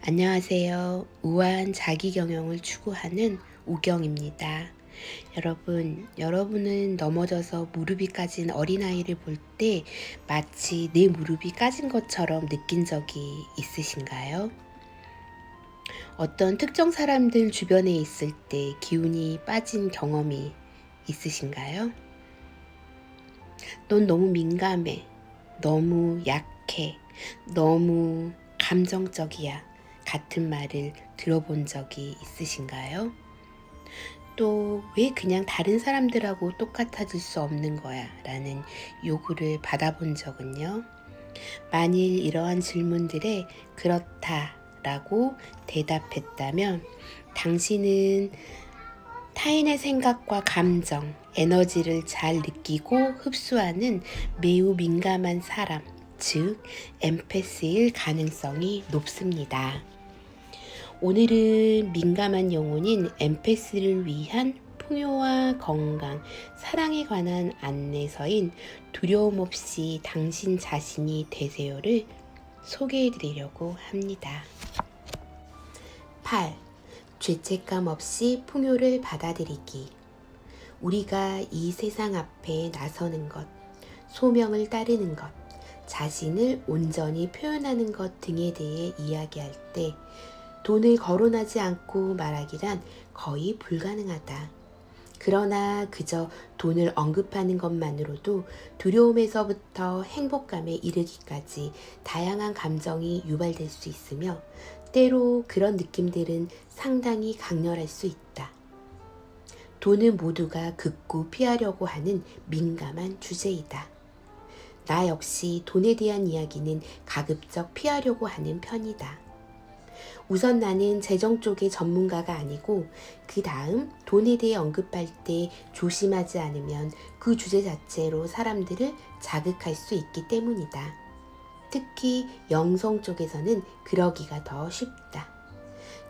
안녕하세요. 우아한 자기경영을 추구하는 우경입니다. 여러분은 넘어져서 무릎이 까진 어린아이를 볼 때 마치 내 무릎이 까진 것처럼 느낀 적이 있으신가요? 어떤 특정 사람들 주변에 있을 때 기운이 빠진 경험이 있으신가요? 넌 너무 민감해. 너무 약해. 너무 감정적이야. 같은 말을 들어본 적이 있으신가요? 또 왜 그냥 다른 사람들하고 똑같아질 수 없는 거야? 라는 요구를 받아본 적은요? 만일 이러한 질문들에 그렇다 라고 대답했다면 당신은 타인의 생각과 감정, 에너지를 잘 느끼고 흡수하는 매우 민감한 사람, 즉 엠패스일 가능성이 높습니다. 오늘은 민감한 영혼인 엠패스를 위한 풍요와 건강, 사랑에 관한 안내서인 두려움 없이 당신 자신이 되세요를 소개해드리려고 합니다. 8. 죄책감 없이 풍요를 받아들이기. 우리가 이 세상 앞에 나서는 것, 소명을 따르는 것, 자신을 온전히 표현하는 것 등에 대해 이야기할 때 돈을 거론하지 않고 말하기란 거의 불가능하다. 그러나 그저 돈을 언급하는 것만으로도 두려움에서부터 행복감에 이르기까지 다양한 감정이 유발될 수 있으며 때로 그런 느낌들은 상당히 강렬할 수 있다. 돈은 모두가 극구 피하려고 하는 민감한 주제이다. 나 역시 돈에 대한 이야기는 가급적 피하려고 하는 편이다. 우선 나는 재정 쪽의 전문가가 아니고 그 다음 돈에 대해 언급할 때 조심하지 않으면 그 주제 자체로 사람들을 자극할 수 있기 때문이다. 특히 영성 쪽에서는 그러기가 더 쉽다.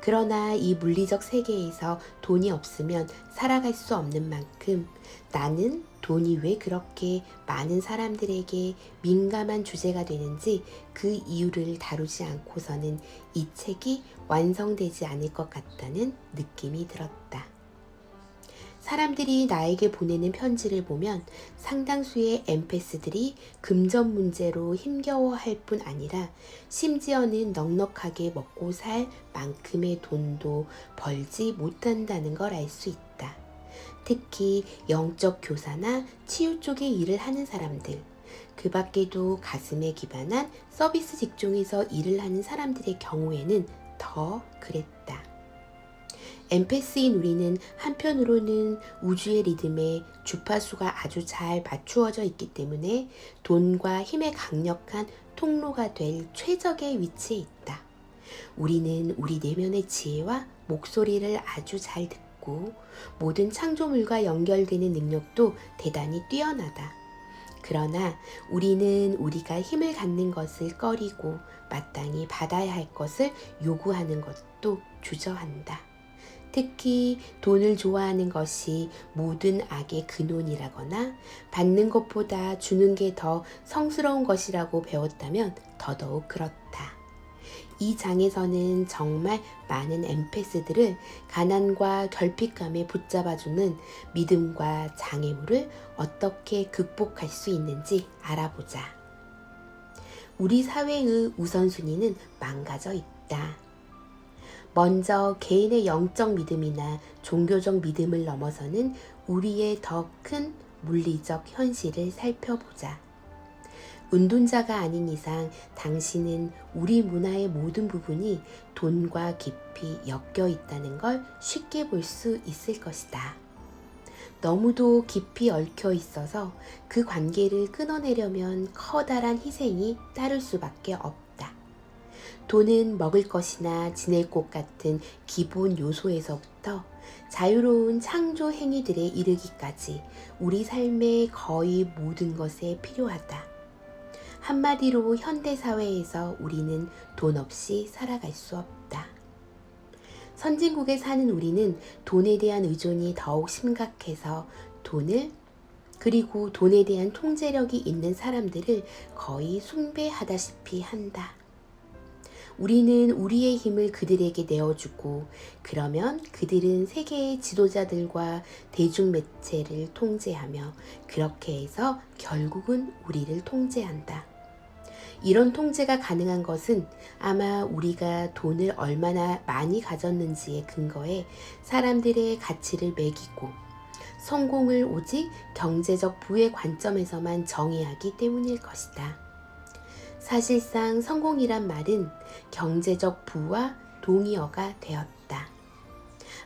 그러나 이 물리적 세계에서 돈이 없으면 살아갈 수 없는 만큼 나는 돈이 왜 그렇게 많은 사람들에게 민감한 주제가 되는지 그 이유를 다루지 않고서는 이 책이 완성되지 않을 것 같다는 느낌이 들었다. 사람들이 나에게 보내는 편지를 보면 상당수의 엠패스들이 금전 문제로 힘겨워할 뿐 아니라 심지어는 넉넉하게 먹고 살 만큼의 돈도 벌지 못한다는 걸 알 수 있다. 특히 영적 교사나 치유 쪽의 일을 하는 사람들, 그 밖에도 가슴에 기반한 서비스 직종에서 일을 하는 사람들의 경우에는 더 그랬다. 엠패스인 우리는 한편으로는 우주의 리듬에 주파수가 아주 잘 맞추어져 있기 때문에 돈과 힘의 강력한 통로가 될 최적의 위치에 있다. 우리는 우리 내면의 지혜와 목소리를 아주 잘 듣고 모든 창조물과 연결되는 능력도 대단히 뛰어나다. 그러나 우리는 우리가 힘을 갖는 것을 꺼리고 마땅히 받아야 할 것을 요구하는 것도 주저한다. 특히 돈을 좋아하는 것이 모든 악의 근원이라거나 받는 것보다 주는 게 더 성스러운 것이라고 배웠다면 더더욱 그렇다. 이 장에서는 정말 많은 엠패스들을 가난과 결핍감에 붙잡아주는 믿음과 장애물을 어떻게 극복할 수 있는지 알아보자. 우리 사회의 우선순위는 망가져 있다. 먼저 개인의 영적 믿음이나 종교적 믿음을 넘어서는 우리의 더 큰 물리적 현실을 살펴보자. 운동자가 아닌 이상 당신은 우리 문화의 모든 부분이 돈과 깊이 엮여 있다는 걸 쉽게 볼 수 있을 것이다. 너무도 깊이 얽혀 있어서 그 관계를 끊어내려면 커다란 희생이 따를 수밖에 없다. 돈은 먹을 것이나 지낼 곳 같은 기본 요소에서부터 자유로운 창조 행위들에 이르기까지 우리 삶의 거의 모든 것에 필요하다. 한마디로 현대사회에서 우리는 돈 없이 살아갈 수 없다. 선진국에 사는 우리는 돈에 대한 의존이 더욱 심각해서 돈을 그리고 돈에 대한 통제력이 있는 사람들을 거의 숭배하다시피 한다. 우리는 우리의 힘을 그들에게 내어주고 그러면 그들은 세계의 지도자들과 대중매체를 통제하며 그렇게 해서 결국은 우리를 통제한다. 이런 통제가 가능한 것은 아마 우리가 돈을 얼마나 많이 가졌는지에 근거해 사람들의 가치를 매기고 성공을 오직 경제적 부의 관점에서만 정의하기 때문일 것이다. 사실상 성공이란 말은 경제적 부와 동의어가 되었다.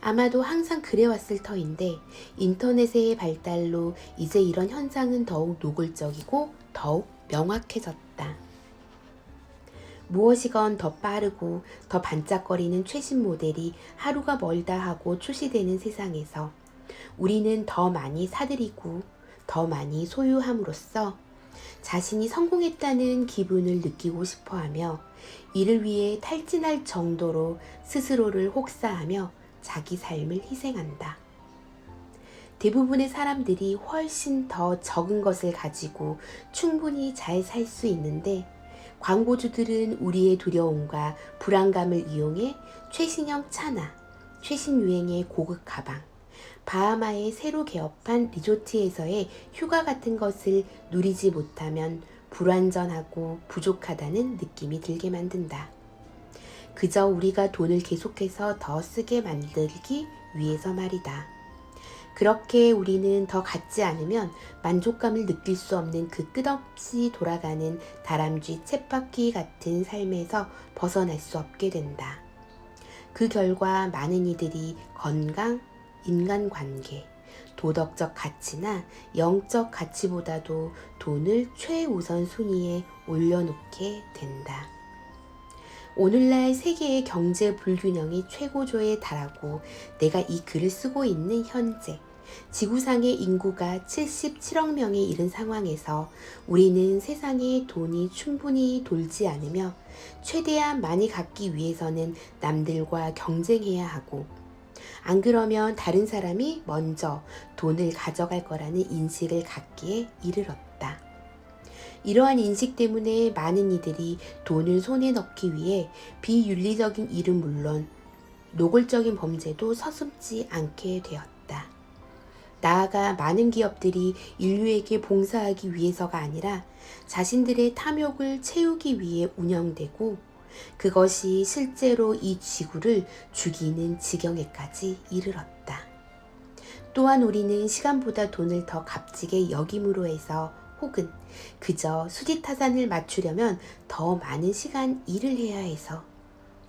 아마도 항상 그래왔을 터인데 인터넷의 발달로 이제 이런 현상은 더욱 노골적이고 더욱 명확해졌다. 무엇이건 더 빠르고 더 반짝거리는 최신 모델이 하루가 멀다 하고 출시되는 세상에서 우리는 더 많이 사들이고 더 많이 소유함으로써 자신이 성공했다는 기분을 느끼고 싶어하며 이를 위해 탈진할 정도로 스스로를 혹사하며 자기 삶을 희생한다. 대부분의 사람들이 훨씬 더 적은 것을 가지고 충분히 잘 살 수 있는데 광고주들은 우리의 두려움과 불안감을 이용해 최신형 차나 최신 유행의 고급 가방, 바하마의 새로 개업한 리조트에서의 휴가 같은 것을 누리지 못하면 불완전하고 부족하다는 느낌이 들게 만든다. 그저 우리가 돈을 계속해서 더 쓰게 만들기 위해서 말이다. 그렇게 우리는 더 갖지 않으면 만족감을 느낄 수 없는 그 끝없이 돌아가는 다람쥐 쳇바퀴 같은 삶에서 벗어날 수 없게 된다. 그 결과 많은 이들이 건강, 인간관계, 도덕적 가치나 영적 가치보다도 돈을 최우선 순위에 올려놓게 된다. 오늘날 세계의 경제 불균형이 최고조에 달하고 내가 이 글을 쓰고 있는 현재 지구상의 인구가 77억 명에 이른 상황에서 우리는 세상에 돈이 충분히 돌지 않으며 최대한 많이 갖기 위해서는 남들과 경쟁해야 하고 안 그러면 다른 사람이 먼저 돈을 가져갈 거라는 인식을 갖기에 이르렀다. 이러한 인식 때문에 많은 이들이 돈을 손에 넣기 위해 비윤리적인 일은 물론 노골적인 범죄도 서슴지 않게 되었다. 나아가 많은 기업들이 인류에게 봉사하기 위해서가 아니라 자신들의 탐욕을 채우기 위해 운영되고 그것이 실제로 이 지구를 죽이는 지경에까지 이르렀다. 또한 우리는 시간보다 돈을 더 값지게 여김으로 해서 혹은 그저 수지타산을 맞추려면 더 많은 시간 일을 해야 해서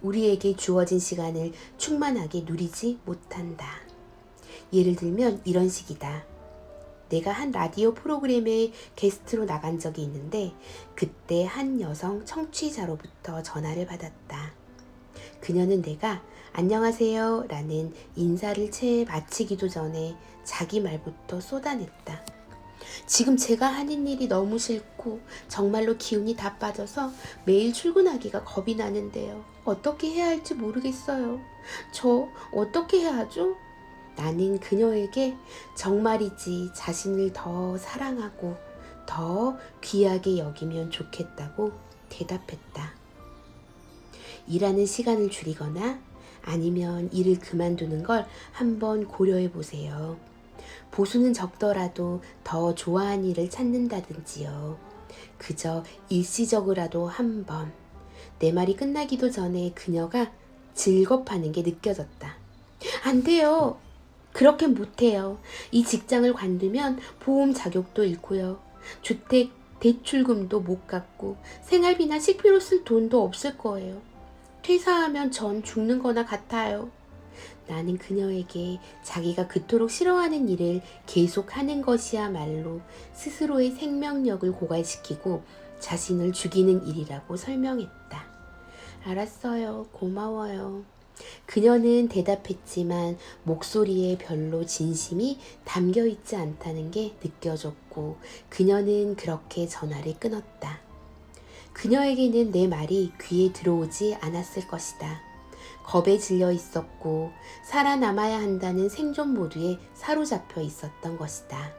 우리에게 주어진 시간을 충만하게 누리지 못한다. 예를 들면 이런 식이다. 내가 한 라디오 프로그램에 게스트로 나간 적이 있는데 그때 한 여성 청취자로부터 전화를 받았다. 그녀는 내가 안녕하세요 라는 인사를 채 마치기도 전에 자기 말부터 쏟아냈다. 지금 제가 하는 일이 너무 싫고 정말로 기운이 다 빠져서 매일 출근하기가 겁이 나는데요. 어떻게 해야 할지 모르겠어요. 저 어떻게 해야 하죠? 나는 그녀에게 정말이지 자신을 더 사랑하고 더 귀하게 여기면 좋겠다고 대답했다. 일하는 시간을 줄이거나 아니면 일을 그만두는 걸 한번 고려해 보세요. 보수는 적더라도 더 좋아하는 일을 찾는다든지요. 그저 일시적으로라도 한번. 내 말이 끝나기도 전에 그녀가 질겁하는 게 느껴졌다. 안 돼요. 그렇게 못해요. 이 직장을 관두면 보험 자격도 잃고요. 주택 대출금도 못 갚고 생활비나 식비로 쓸 돈도 없을 거예요. 퇴사하면 전 죽는 거나 같아요. 나는 그녀에게 자기가 그토록 싫어하는 일을 계속하는 것이야말로 스스로의 생명력을 고갈시키고 자신을 죽이는 일이라고 설명했다. 알았어요. 고마워요. 그녀는 대답했지만 목소리에 별로 진심이 담겨있지 않다는 게 느껴졌고 그녀는 그렇게 전화를 끊었다. 그녀에게는 내 말이 귀에 들어오지 않았을 것이다. 겁에 질려 있었고 살아남아야 한다는 생존 모드에 사로잡혀 있었던 것이다.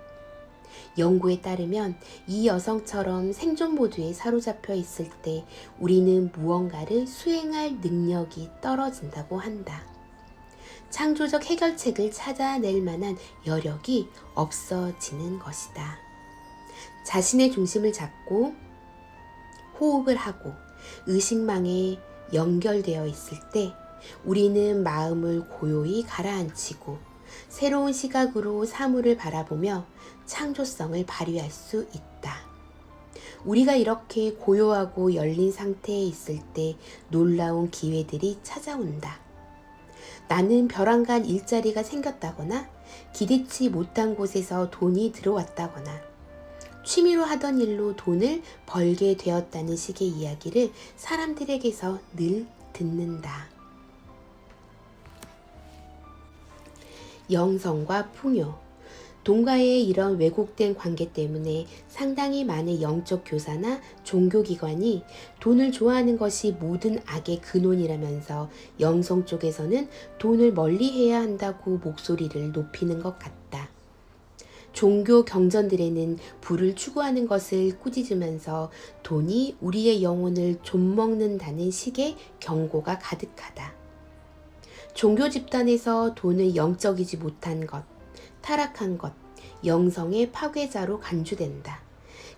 연구에 따르면 이 여성처럼 생존 모드에 사로잡혀 있을 때 우리는 무언가를 수행할 능력이 떨어진다고 한다. 창조적 해결책을 찾아낼 만한 여력이 없어지는 것이다. 자신의 중심을 잡고 호흡을 하고 의식망에 연결되어 있을 때 우리는 마음을 고요히 가라앉히고 새로운 시각으로 사물을 바라보며 창조성을 발휘할 수 있다. 우리가 이렇게 고요하고 열린 상태에 있을 때 놀라운 기회들이 찾아온다. 나는 벼랑간 일자리가 생겼다거나 기대치 못한 곳에서 돈이 들어왔다거나 취미로 하던 일로 돈을 벌게 되었다는 식의 이야기를 사람들에게서 늘 듣는다. 영성과 풍요. 돈과의 이런 왜곡된 관계 때문에 상당히 많은 영적 교사나 종교기관이 돈을 좋아하는 것이 모든 악의 근원이라면서 영성 쪽에서는 돈을 멀리해야 한다고 목소리를 높이는 것 같다. 종교 경전들에는 부를 추구하는 것을 꾸짖으면서 돈이 우리의 영혼을 좀먹는다는 식의 경고가 가득하다. 종교 집단에서 돈을 영적이지 못한 것, 타락한 것, 영성의 파괴자로 간주된다.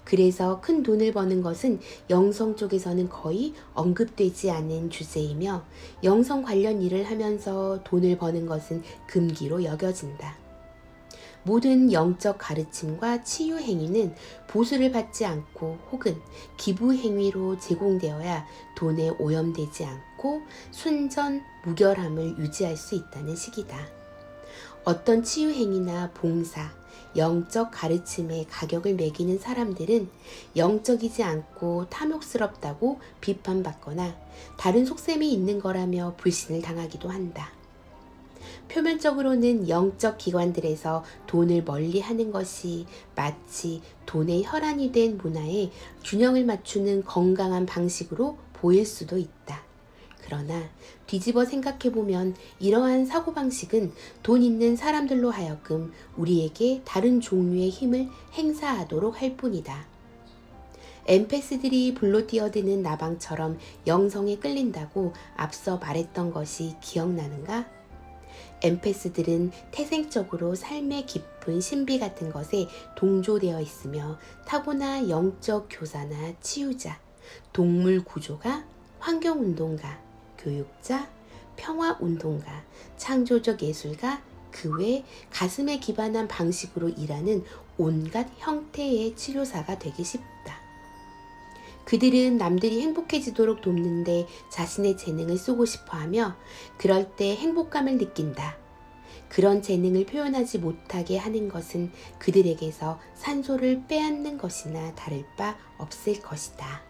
그래서 큰 돈을 버는 것은 영성 쪽에서는 거의 언급되지 않은 주제이며 영성 관련 일을 하면서 돈을 버는 것은 금기로 여겨진다. 모든 영적 가르침과 치유 행위는 보수를 받지 않고 혹은 기부 행위로 제공되어야 돈에 오염되지 않고 순전 무결함을 유지할 수 있다는 식이다. 어떤 치유 행위나 봉사, 영적 가르침에 가격을 매기는 사람들은 영적이지 않고 탐욕스럽다고 비판받거나 다른 속셈이 있는 거라며 불신을 당하기도 한다. 표면적으로는 영적 기관들에서 돈을 멀리하는 것이 마치 돈의 혈안이 된 문화에 균형을 맞추는 건강한 방식으로 보일 수도 있다. 그러나 뒤집어 생각해보면 이러한 사고방식은 돈 있는 사람들로 하여금 우리에게 다른 종류의 힘을 행사하도록 할 뿐이다. 엠패스들이 불로 뛰어드는 나방처럼 영성에 끌린다고 앞서 말했던 것이 기억나는가? 엠패스들은 태생적으로 삶의 깊은 신비 같은 것에 동조되어 있으며 타고나 영적 교사나 치유자, 동물 구조가, 환경운동가, 교육자, 평화운동가, 창조적 예술가, 그 외 가슴에 기반한 방식으로 일하는 온갖 형태의 치료사가 되기 쉽다. 그들은 남들이 행복해지도록 돕는데 자신의 재능을 쓰고 싶어하며 그럴 때 행복감을 느낀다. 그런 재능을 표현하지 못하게 하는 것은 그들에게서 산소를 빼앗는 것이나 다를 바 없을 것이다.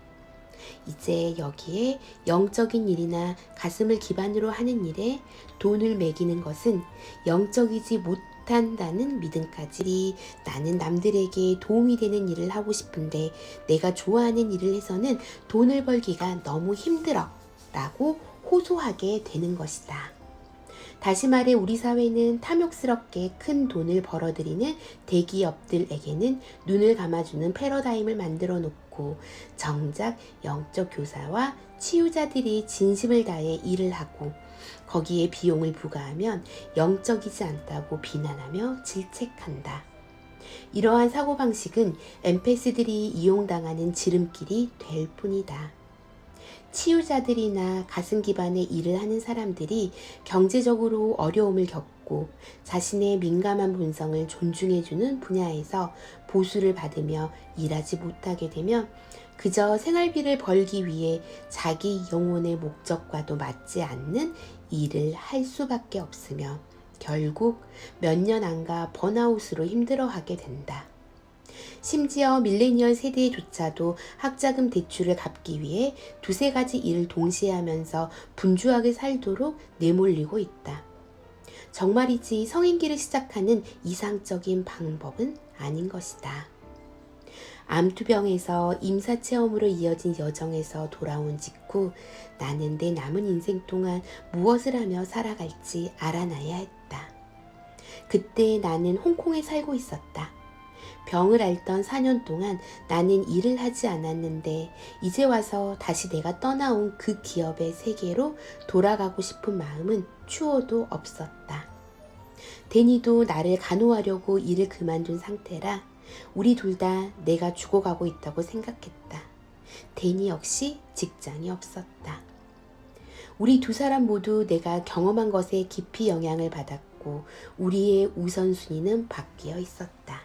이제 여기에 영적인 일이나 가슴을 기반으로 하는 일에 돈을 매기는 것은 영적이지 못한다는 믿음까지. 나는 남들에게 도움이 되는 일을 하고 싶은데 내가 좋아하는 일을 해서는 돈을 벌기가 너무 힘들어 라고 호소하게 되는 것이다. 다시 말해 우리 사회는 탐욕스럽게 큰 돈을 벌어들이는 대기업들에게는 눈을 감아주는 패러다임을 만들어 놓고 정작 영적 교사와 치유자들이 진심을 다해 일을 하고 거기에 비용을 부과하면 영적이지 않다고 비난하며 질책한다. 이러한 사고방식은 엠패스들이 이용당하는 지름길이 될 뿐이다. 치유자들이나 가슴 기반의 일을 하는 사람들이 경제적으로 어려움을 겪고 자신의 민감한 본성을 존중해주는 분야에서 보수를 받으며 일하지 못하게 되면 그저 생활비를 벌기 위해 자기 영혼의 목적과도 맞지 않는 일을 할 수밖에 없으며 결국 몇 년 안가 번아웃으로 힘들어하게 된다. 심지어 밀레니얼 세대조차도 학자금 대출을 갚기 위해 두세 가지 일을 동시에 하면서 분주하게 살도록 내몰리고 있다. 정말이지 성인기를 시작하는 이상적인 방법은 아닌 것이다. 암투병에서 임사체험으로 이어진 여정에서 돌아온 직후 나는 내 남은 인생 동안 무엇을 하며 살아갈지 알아놔야 했다. 그때 나는 홍콩에 살고 있었다. 병을 앓던 4년 동안 나는 일을 하지 않았는데 이제 와서 다시 내가 떠나온 그 기업의 세계로 돌아가고 싶은 마음은 추호도 없었다. 데니도 나를 간호하려고 일을 그만둔 상태라 우리 둘 다 내가 죽어가고 있다고 생각했다. 데니 역시 직장이 없었다. 우리 두 사람 모두 내가 경험한 것에 깊이 영향을 받았고 우리의 우선순위는 바뀌어 있었다.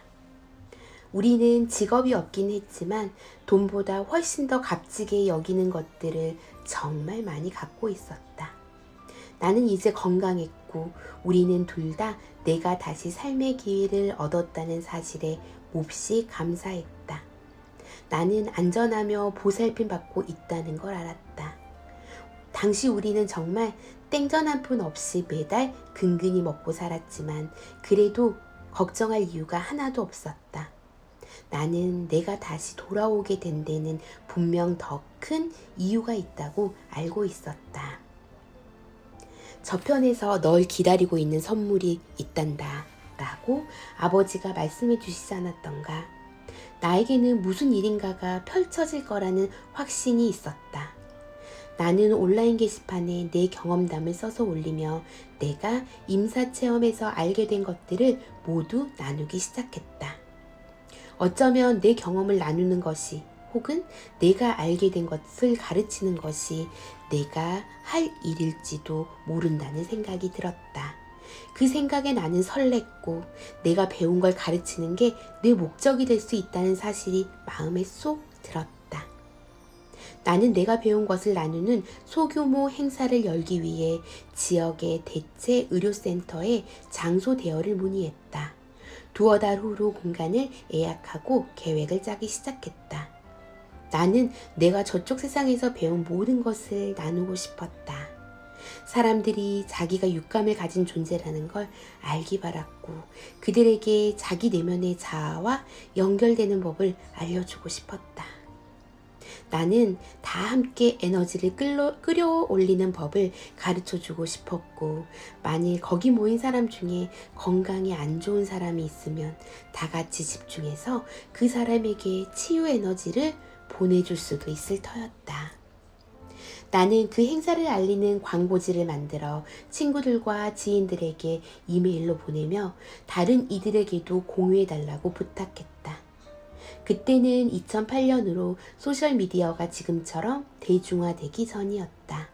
우리는 직업이 없긴 했지만 돈보다 훨씬 더 값지게 여기는 것들을 정말 많이 갖고 있었다. 나는 이제 건강했고 우리는 둘 다 내가 다시 삶의 기회를 얻었다는 사실에 몹시 감사했다. 나는 안전하며 보살핌 받고 있다는 걸 알았다. 당시 우리는 정말 땡전 한 푼 없이 매달 근근히 먹고 살았지만 그래도 걱정할 이유가 하나도 없었다. 나는 내가 다시 돌아오게 된 데는 분명 더 큰 이유가 있다고 알고 있었다. 저편에서 널 기다리고 있는 선물이 있단다 라고 아버지가 말씀해 주시지 않았던가. 나에게는 무슨 일인가가 펼쳐질 거라는 확신이 있었다. 나는 온라인 게시판에 내 경험담을 써서 올리며 내가 임사체험에서 알게 된 것들을 모두 나누기 시작했다. 어쩌면 내 경험을 나누는 것이 혹은 내가 알게 된 것을 가르치는 것이 내가 할 일일지도 모른다는 생각이 들었다. 그 생각에 나는 설렜고 내가 배운 걸 가르치는 게 내 목적이 될 수 있다는 사실이 마음에 쏙 들었다. 나는 내가 배운 것을 나누는 소규모 행사를 열기 위해 지역의 대체 의료센터에 장소 대여를 문의했다. 두어 달 후로 공간을 예약하고 계획을 짜기 시작했다. 나는 내가 저쪽 세상에서 배운 모든 것을 나누고 싶었다. 사람들이 자기가 육감을 가진 존재라는 걸 알기 바랐고 그들에게 자기 내면의 자아와 연결되는 법을 알려주고 싶었다. 나는 다 함께 에너지를 끌어올리는 법을 가르쳐주고 싶었고 만일 거기 모인 사람 중에 건강이 안 좋은 사람이 있으면 다 같이 집중해서 그 사람에게 치유 에너지를 보내줄 수도 있을 터였다. 나는 그 행사를 알리는 광고지를 만들어 친구들과 지인들에게 이메일로 보내며 다른 이들에게도 공유해달라고 부탁했다. 그때는 2008년으로 소셜미디어가 지금처럼 대중화되기 전이었다.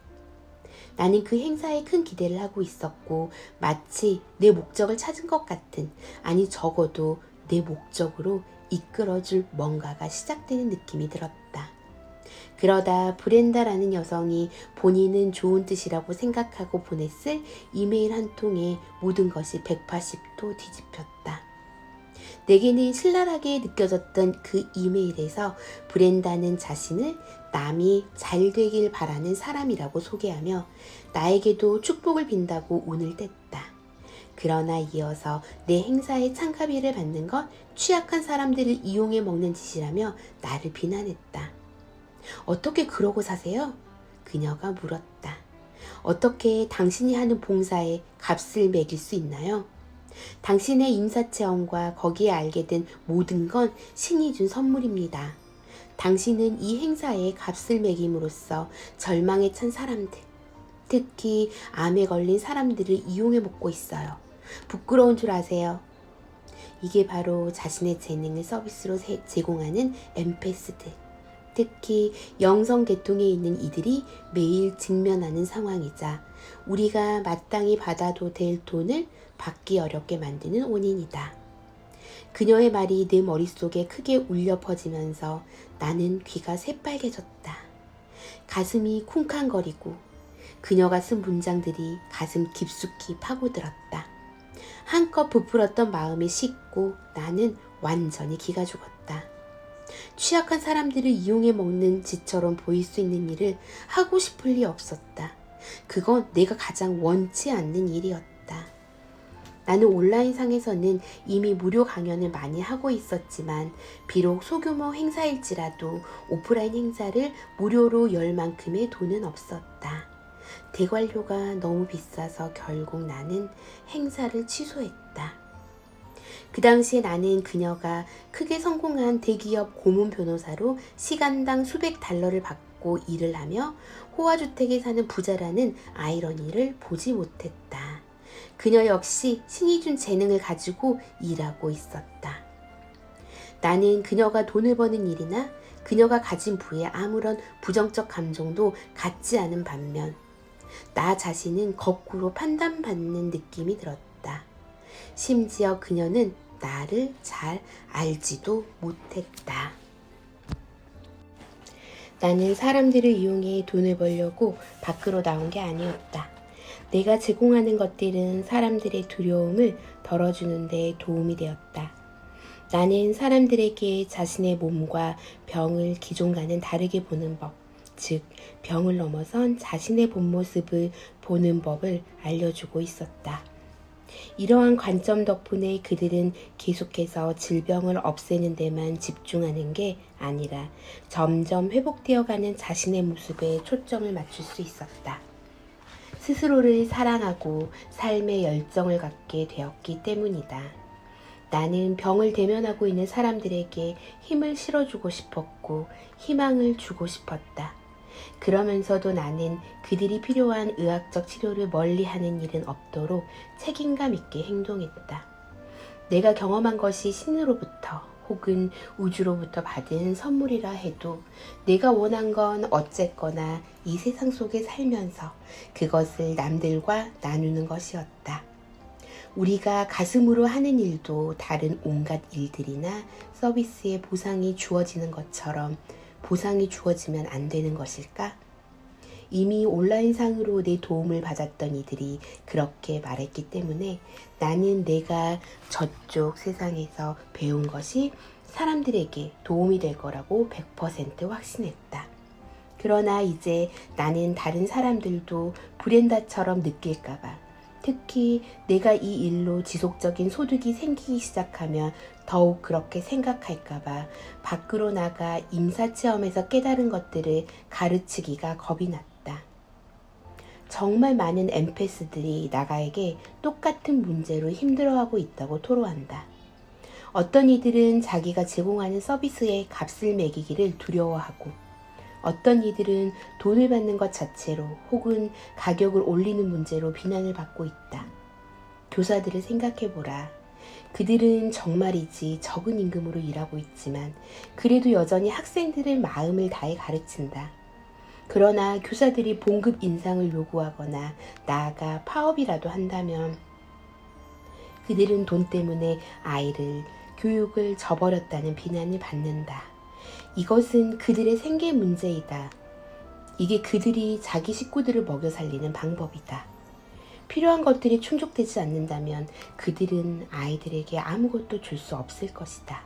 나는 그 행사에 큰 기대를 하고 있었고 마치 내 목적을 찾은 것 같은, 아니 적어도 내 목적으로 이끌어줄 뭔가가 시작되는 느낌이 들었다. 그러다 브렌다라는 여성이 본인은 좋은 뜻이라고 생각하고 보냈을 이메일 한 통에 모든 것이 180도 뒤집혔다. 내게는 신랄하게 느껴졌던 그 이메일에서 브렌다는 자신을 남이 잘 되길 바라는 사람이라고 소개하며 나에게도 축복을 빈다고 운을 뗐다. 그러나 이어서 내 행사에 참가비를 받는 건 취약한 사람들을 이용해 먹는 짓이라며 나를 비난했다. 어떻게 그러고 사세요? 그녀가 물었다. 어떻게 당신이 하는 봉사에 값을 매길 수 있나요? 당신의 임사체험과 거기에 알게 된 모든 건 신이 준 선물입니다. 당신은 이 행사에 값을 매김으로써 절망에 찬 사람들, 특히 암에 걸린 사람들을 이용해 먹고 있어요. 부끄러운 줄 아세요? 이게 바로 자신의 재능을 서비스로 제공하는 엠패스들, 특히 영성계통에 있는 이들이 매일 직면하는 상황이자 우리가 마땅히 받아도 될 돈을 받기 어렵게 만드는 원인이다. 그녀의 말이 내 머릿속에 크게 울려 퍼지면서 나는 귀가 새빨개졌다. 가슴이 쿵쾅거리고 그녀가 쓴 문장들이 가슴 깊숙이 파고들었다. 한껏 부풀었던 마음이 식고 나는 완전히 기가 죽었다. 취약한 사람들을 이용해 먹는 짓처럼 보일 수 있는 일을 하고 싶을 리 없었다. 그건 내가 가장 원치 않는 일이었다. 나는 온라인상에서는 이미 무료 강연을 많이 하고 있었지만 비록 소규모 행사일지라도 오프라인 행사를 무료로 열 만큼의 돈은 없었다. 대관료가 너무 비싸서 결국 나는 행사를 취소했다. 그 당시에 나는 그녀가 크게 성공한 대기업 고문 변호사로 시간당 수백 달러를 받고 일을 하며 호화주택에 사는 부자라는 아이러니를 보지 못했다. 그녀 역시 신이 준 재능을 가지고 일하고 있었다. 나는 그녀가 돈을 버는 일이나 그녀가 가진 부에 아무런 부정적 감정도 갖지 않은 반면 나 자신은 거꾸로 판단받는 느낌이 들었다. 심지어 그녀는 나를 잘 알지도 못했다. 나는 사람들을 이용해 돈을 벌려고 밖으로 나온 게 아니었다. 내가 제공하는 것들은 사람들의 두려움을 덜어주는 데 도움이 되었다. 나는 사람들에게 자신의 몸과 병을 기존과는 다르게 보는 법, 즉 병을 넘어선 자신의 본 모습을 보는 법을 알려주고 있었다. 이러한 관점 덕분에 그들은 계속해서 질병을 없애는 데만 집중하는 게 아니라 점점 회복되어가는 자신의 모습에 초점을 맞출 수 있었다. 스스로를 사랑하고 삶에 열정을 갖게 되었기 때문이다. 나는 병을 대면하고 있는 사람들에게 힘을 실어주고 싶었고 희망을 주고 싶었다. 그러면서도 나는 그들이 필요한 의학적 치료를 멀리하는 일은 없도록 책임감 있게 행동했다. 내가 경험한 것이 신으로부터 혹은 우주로부터 받은 선물이라 해도 내가 원한 건 어쨌거나 이 세상 속에 살면서 그것을 남들과 나누는 것이었다. 우리가 가슴으로 하는 일도 다른 온갖 일들이나 서비스에 보상이 주어지는 것처럼 보상이 주어지면 안 되는 것일까? 이미 온라인상으로 내 도움을 받았던 이들이 그렇게 말했기 때문에 나는 내가 저쪽 세상에서 배운 것이 사람들에게 도움이 될 거라고 100% 확신했다. 그러나 이제 나는 다른 사람들도 브렌다처럼 느낄까봐, 특히 내가 이 일로 지속적인 소득이 생기기 시작하면 더욱 그렇게 생각할까봐 밖으로 나가 임사체험에서 깨달은 것들을 가르치기가 겁이 났다. 정말 많은 엠패스들이 나에게 똑같은 문제로 힘들어하고 있다고 토로한다. 어떤 이들은 자기가 제공하는 서비스의 값을 매기기를 두려워하고, 어떤 이들은 돈을 받는 것 자체로 혹은 가격을 올리는 문제로 비난을 받고 있다. 교사들을 생각해보라. 그들은 정말이지 적은 임금으로 일하고 있지만 그래도 여전히 학생들의 마음을 다해 가르친다. 그러나 교사들이 봉급 인상을 요구하거나 나아가 파업이라도 한다면 그들은 돈 때문에 아이를, 교육을 저버렸다는 비난을 받는다. 이것은 그들의 생계 문제이다. 이게 그들이 자기 식구들을 먹여 살리는 방법이다. 필요한 것들이 충족되지 않는다면 그들은 아이들에게 아무것도 줄 수 없을 것이다.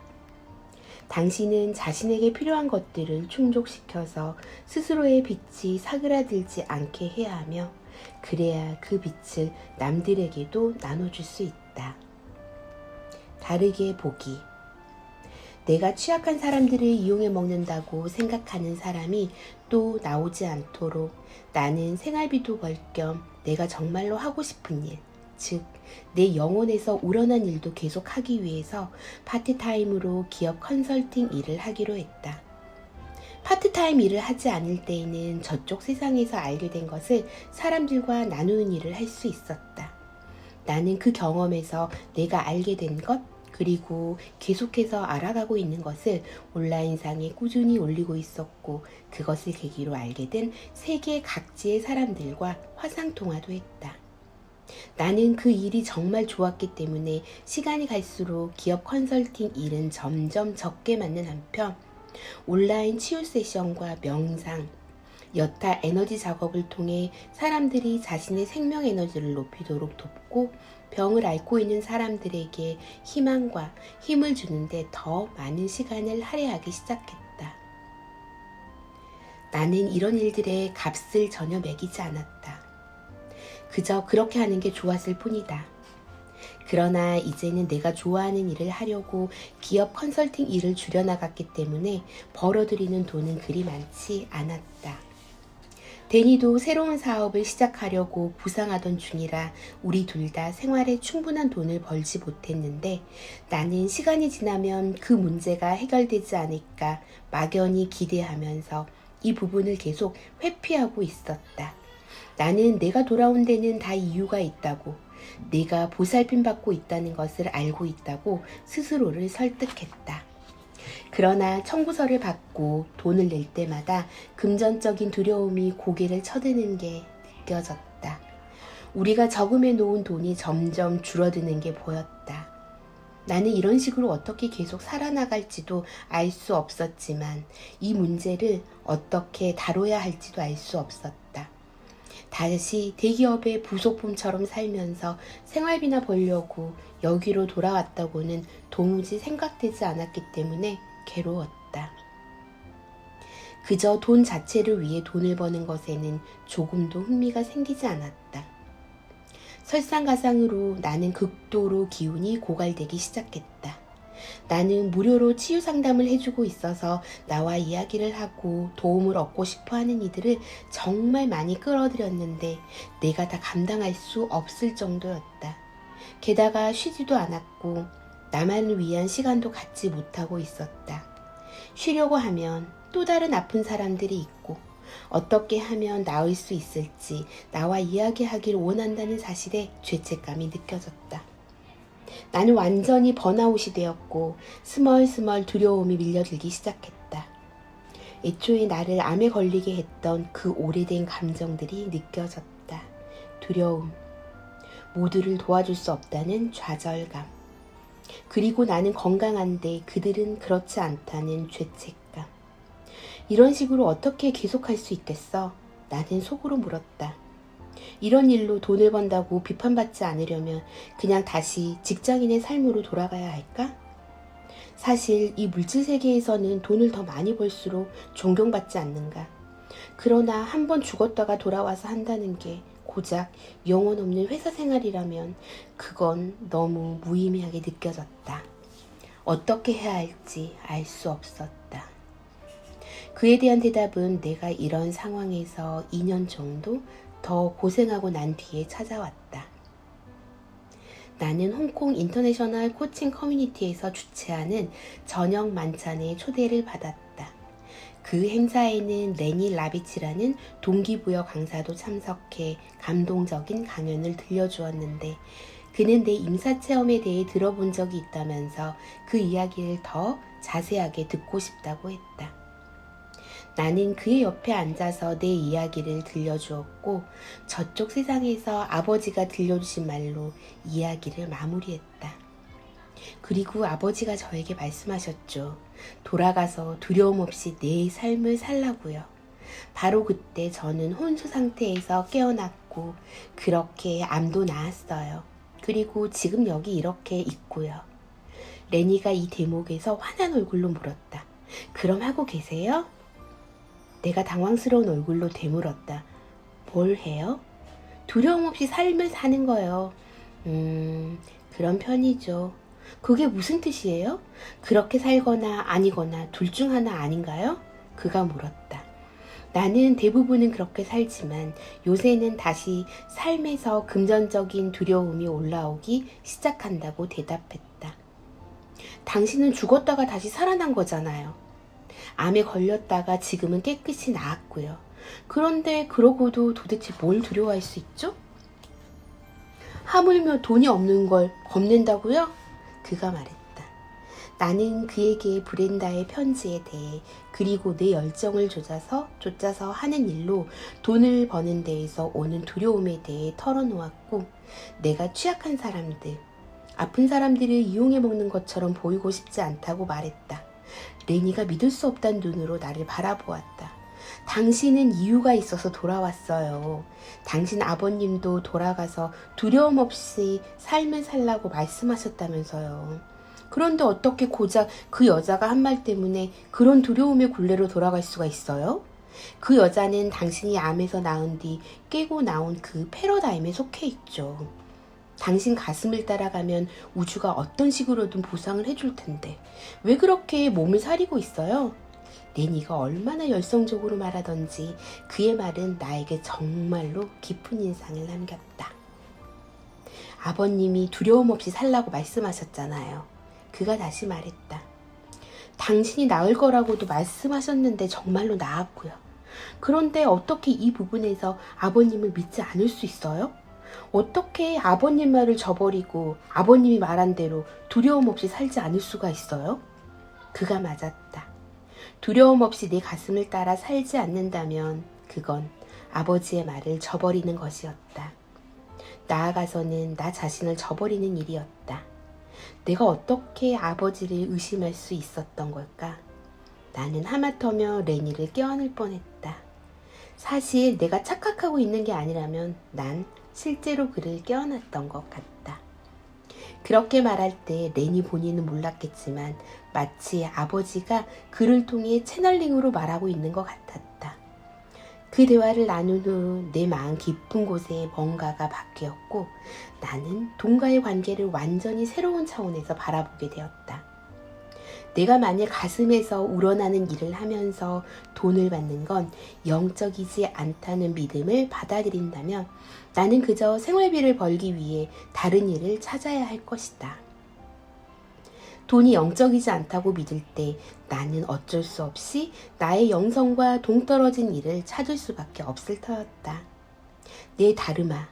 당신은 자신에게 필요한 것들을 충족시켜서 스스로의 빛이 사그라들지 않게 해야 하며, 그래야 그 빛을 남들에게도 나눠줄 수 있다. 다르게 보기. 내가 취약한 사람들을 이용해 먹는다고 생각하는 사람이 또 나오지 않도록 나는 생활비도 벌 겸 내가 정말로 하고 싶은 일, 즉 내 영혼에서 우러난 일도 계속 하기 위해서 파트타임으로 기업 컨설팅 일을 하기로 했다. 파트타임 일을 하지 않을 때에는 저쪽 세상에서 알게 된 것을 사람들과 나누는 일을 할 수 있었다. 나는 그 경험에서 내가 알게 된 것, 그리고 계속해서 알아가고 있는 것을 온라인상에 꾸준히 올리고 있었고, 그것을 계기로 알게 된 세계 각지의 사람들과 화상통화도 했다. 나는 그 일이 정말 좋았기 때문에 시간이 갈수록 기업 컨설팅 일은 점점 적게 맞는 한편, 온라인 치유 세션과 명상, 여타 에너지 작업을 통해 사람들이 자신의 생명 에너지를 높이도록 돕고 병을 앓고 있는 사람들에게 희망과 힘을 주는데 더 많은 시간을 할애하기 시작했다. 나는 이런 일들의 값을 전혀 매기지 않았다. 그저 그렇게 하는 게 좋았을 뿐이다. 그러나 이제는 내가 좋아하는 일을 하려고 기업 컨설팅 일을 줄여나갔기 때문에 벌어들이는 돈은 그리 많지 않았다. 데니도 새로운 사업을 시작하려고 구상하던 중이라 우리 둘 다 생활에 충분한 돈을 벌지 못했는데 나는 시간이 지나면 그 문제가 해결되지 않을까 막연히 기대하면서 이 부분을 계속 회피하고 있었다. 나는 내가 돌아온 데는 다 이유가 있다고, 내가 보살핌 받고 있다는 것을 알고 있다고 스스로를 설득했다. 그러나 청구서를 받고 돈을 낼 때마다 금전적인 두려움이 고개를 쳐드는 게 느껴졌다. 우리가 저금해 놓은 돈이 점점 줄어드는 게 보였다. 나는 이런 식으로 어떻게 계속 살아나갈지도 알 수 없었지만 이 문제를 어떻게 다뤄야 할지도 알 수 없었다. 다시 대기업의 부속품처럼 살면서 생활비나 벌려고 여기로 돌아왔다고는 도무지 생각되지 않았기 때문에 괴로웠다. 그저 돈 자체를 위해 돈을 버는 것에는 조금도 흥미가 생기지 않았다. 설상가상으로 나는 극도로 기운이 고갈되기 시작했다. 나는 무료로 치유 상담을 해주고 있어서 나와 이야기를 하고 도움을 얻고 싶어 하는 이들을 정말 많이 끌어들였는데 내가 다 감당할 수 없을 정도였다. 게다가 쉬지도 않았고 나만을 위한 시간도 갖지 못하고 있었다. 쉬려고 하면 또 다른 아픈 사람들이 있고 어떻게 하면 나을 수 있을지 나와 이야기하길 원한다는 사실에 죄책감이 느껴졌다. 나는 완전히 번아웃이 되었고 스멀스멀 두려움이 밀려들기 시작했다. 애초에 나를 암에 걸리게 했던 그 오래된 감정들이 느껴졌다. 두려움, 모두를 도와줄 수 없다는 좌절감, 그리고 나는 건강한데 그들은 그렇지 않다는 죄책감. 이런 식으로 어떻게 계속할 수 있겠어? 나는 속으로 물었다. 이런 일로 돈을 번다고 비판받지 않으려면 그냥 다시 직장인의 삶으로 돌아가야 할까? 사실 이 물질 세계에서는 돈을 더 많이 벌수록 존경받지 않는가? 그러나 한번 죽었다가 돌아와서 한다는 게 고작 영혼 없는 회사 생활이라면 그건 너무 무의미하게 느껴졌다. 어떻게 해야 할지 알 수 없었다. 그에 대한 대답은 내가 이런 상황에서 2년 정도 더 고생하고 난 뒤에 찾아왔다. 나는 홍콩 인터내셔널 코칭 커뮤니티에서 주최하는 저녁 만찬에 초대를 받았다. 그 행사에는 레니 라비치라는 동기부여 강사도 참석해 감동적인 강연을 들려주었는데 그는 내 임사체험에 대해 들어본 적이 있다면서 그 이야기를 더 자세하게 듣고 싶다고 했다. 나는 그의 옆에 앉아서 내 이야기를 들려주었고 저쪽 세상에서 아버지가 들려주신 말로 이야기를 마무리했다. 그리고 아버지가 저에게 말씀하셨죠. 돌아가서 두려움 없이 내 삶을 살라고요. 바로 그때 저는 혼수 상태에서 깨어났고 그렇게 암도 나았어요. 그리고 지금 여기 이렇게 있고요. 레니가 이 대목에서 환한 얼굴로 물었다. 그럼 하고 계세요? 내가 당황스러운 얼굴로 되물었다. 뭘 해요? 두려움 없이 삶을 사는 거요. 그런 편이죠. 그게 무슨 뜻이에요? 그렇게 살거나 아니거나 둘 중 하나 아닌가요? 그가 물었다. 나는 대부분은 그렇게 살지만 요새는 다시 삶에서 금전적인 두려움이 올라오기 시작한다고 대답했다. 당신은 죽었다가 다시 살아난 거잖아요. 암에 걸렸다가 지금은 깨끗이 나았고요. 그런데 그러고도 도대체 뭘 두려워할 수 있죠? 하물며 돈이 없는 걸 겁낸다고요? 그가 말했다. 나는 그에게 브렌다의 편지에 대해 그리고 내 열정을 쫓아서 하는 일로 돈을 버는 데에서 오는 두려움에 대해 털어놓았고 내가 취약한 사람들, 아픈 사람들을 이용해 먹는 것처럼 보이고 싶지 않다고 말했다. 레니가 믿을 수 없다는 눈으로 나를 바라보았다. 당신은 이유가 있어서 돌아왔어요. 당신 아버님도 돌아가서 두려움 없이 삶을 살라고 말씀하셨다면서요. 그런데 어떻게 고작 그 여자가 한 말 때문에 그런 두려움의 굴레로 돌아갈 수가 있어요? 그 여자는 당신이 암에서 나은 뒤 깨고 나온 그 패러다임에 속해 있죠. 당신 가슴을 따라가면 우주가 어떤 식으로든 보상을 해줄 텐데 왜 그렇게 몸을 사리고 있어요? 레니가 얼마나 열성적으로 말하던지 그의 말은 나에게 정말로 깊은 인상을 남겼다. 아버님이 두려움 없이 살라고 말씀하셨잖아요. 그가 다시 말했다. 당신이 나을 거라고도 말씀하셨는데 정말로 나았고요. 그런데 어떻게 이 부분에서 아버님을 믿지 않을 수 있어요? 어떻게 아버님 말을 저버리고 아버님이 말한 대로 두려움 없이 살지 않을 수가 있어요? 그가 맞았다. 두려움 없이 내 가슴을 따라 살지 않는다면 그건 아버지의 말을 저버리는 것이었다. 나아가서는 나 자신을 저버리는 일이었다. 내가 어떻게 아버지를 의심할 수 있었던 걸까? 나는 하마터면 레니를 껴안을 뻔했다. 사실 내가 착각하고 있는 게 아니라면 난 실제로 그를 껴안았던 것 같다. 그렇게 말할 때 레니 본인은 몰랐겠지만 마치 아버지가 그를 통해 채널링으로 말하고 있는 것 같았다. 그 대화를 나눈 후 내 마음 깊은 곳에 뭔가가 바뀌었고 나는 돈과의 관계를 완전히 새로운 차원에서 바라보게 되었다. 내가 만일 가슴에서 우러나는 일을 하면서 돈을 받는 건 영적이지 않다는 믿음을 받아들인다면 나는 그저 생활비를 벌기 위해 다른 일을 찾아야 할 것이다. 돈이 영적이지 않다고 믿을 때 나는 어쩔 수 없이 나의 영성과 동떨어진 일을 찾을 수밖에 없을 터였다. 내 다르마,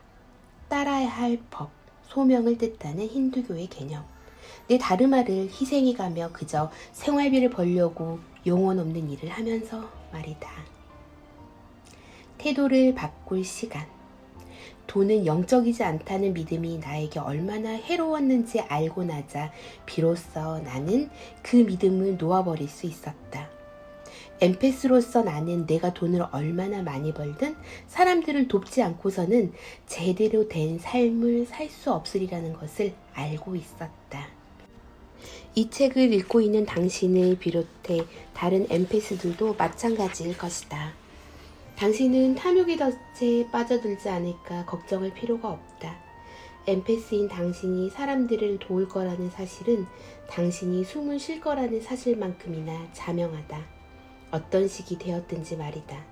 따라야 할 법, 소명을 뜻하는 힌두교의 개념. 내 다르마를 희생해가며 그저 생활비를 벌려고 영혼 없는 일을 하면서 말이다. 태도를 바꿀 시간. 돈은 영적이지 않다는 믿음이 나에게 얼마나 해로웠는지 알고 나자 비로소 나는 그 믿음을 놓아버릴 수 있었다. 엠페스로서 나는 내가 돈을 얼마나 많이 벌든 사람들을 돕지 않고서는 제대로 된 삶을 살 수 없으리라는 것을 알고 있었다. 이 책을 읽고 있는 당신을 비롯해 다른 엠페스들도 마찬가지일 것이다. 당신은 탐욕의 덫에 빠져들지 않을까 걱정할 필요가 없다. 엠페스인 당신이 사람들을 도울 거라는 사실은 당신이 숨을 쉴 거라는 사실만큼이나 자명하다. 어떤 식이 되었든지 말이다.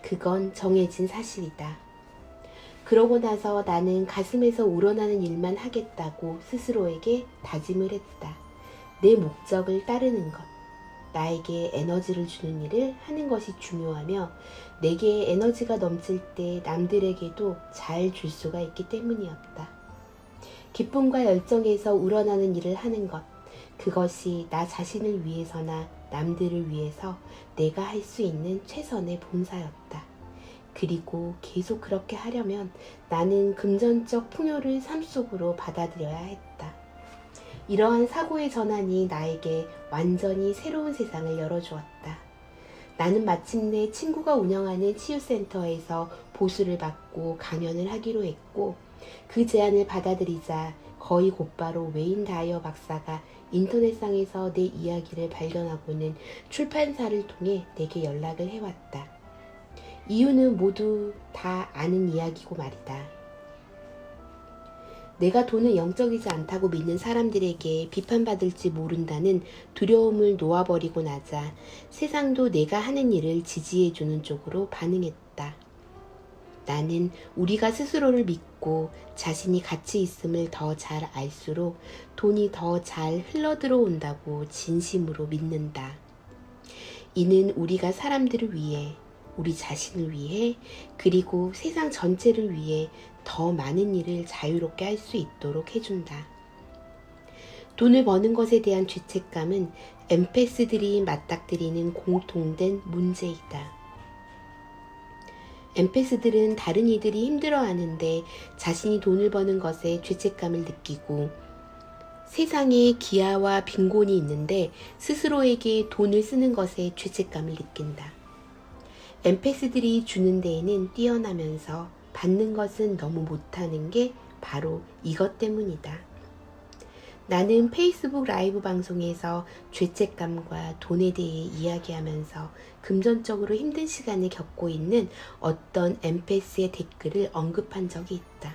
그건 정해진 사실이다. 그러고 나서 나는 가슴에서 우러나는 일만 하겠다고 스스로에게 다짐을 했다. 내 목적을 따르는 것, 나에게 에너지를 주는 일을 하는 것이 중요하며 내게 에너지가 넘칠 때 남들에게도 잘 줄 수가 있기 때문이었다. 기쁨과 열정에서 우러나는 일을 하는 것, 그것이 나 자신을 위해서나 남들을 위해서 내가 할 수 있는 최선의 봉사였다. 그리고 계속 그렇게 하려면 나는 금전적 풍요를 삶 속으로 받아들여야 했다. 이러한 사고의 전환이 나에게 완전히 새로운 세상을 열어주었다. 나는 마침내 친구가 운영하는 치유센터에서 보수를 받고 강연을 하기로 했고 그 제안을 받아들이자 거의 곧바로 웨인 다이어 박사가 인터넷상에서 내 이야기를 발견하고는 출판사를 통해 내게 연락을 해왔다. 이유는 모두 다 아는 이야기고 말이다. 내가 돈은 영적이지 않다고 믿는 사람들에게 비판받을지 모른다는 두려움을 놓아버리고 나자 세상도 내가 하는 일을 지지해주는 쪽으로 반응했다. 나는 우리가 스스로를 믿고 자신이 가치 있음을 더 잘 알수록 돈이 더 잘 흘러들어온다고 진심으로 믿는다. 이는 우리가 사람들을 위해, 우리 자신을 위해, 그리고 세상 전체를 위해 더 많은 일을 자유롭게 할 수 있도록 해준다. 돈을 버는 것에 대한 죄책감은 엠페스들이 맞닥뜨리는 공통된 문제이다. 엠페스들은 다른 이들이 힘들어하는데 자신이 돈을 버는 것에 죄책감을 느끼고 세상에 기아와 빈곤이 있는데 스스로에게 돈을 쓰는 것에 죄책감을 느낀다. 엠페스들이 주는 데에는 뛰어나면서 받는 것은 너무 못하는 게 바로 이것 때문이다. 나는 페이스북 라이브 방송에서 죄책감과 돈에 대해 이야기하면서 금전적으로 힘든 시간을 겪고 있는 어떤 엠페스의 댓글을 언급한 적이 있다.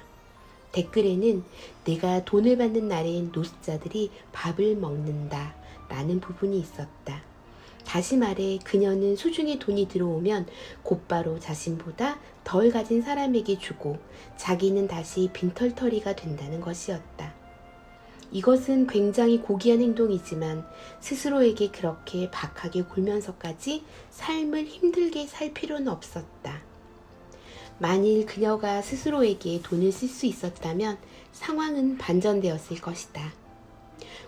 댓글에는 내가 돈을 받는 날엔 노숙자들이 밥을 먹는다 라는 부분이 있었다. 다시 말해 그녀는 수중에 돈이 들어오면 곧바로 자신보다 덜 가진 사람에게 주고 자기는 다시 빈털터리가 된다는 것이었다. 이것은 굉장히 고귀한 행동이지만 스스로에게 그렇게 박하게 굴면서까지 삶을 힘들게 살 필요는 없었다. 만일 그녀가 스스로에게 돈을 쓸 수 있었다면 상황은 반전되었을 것이다.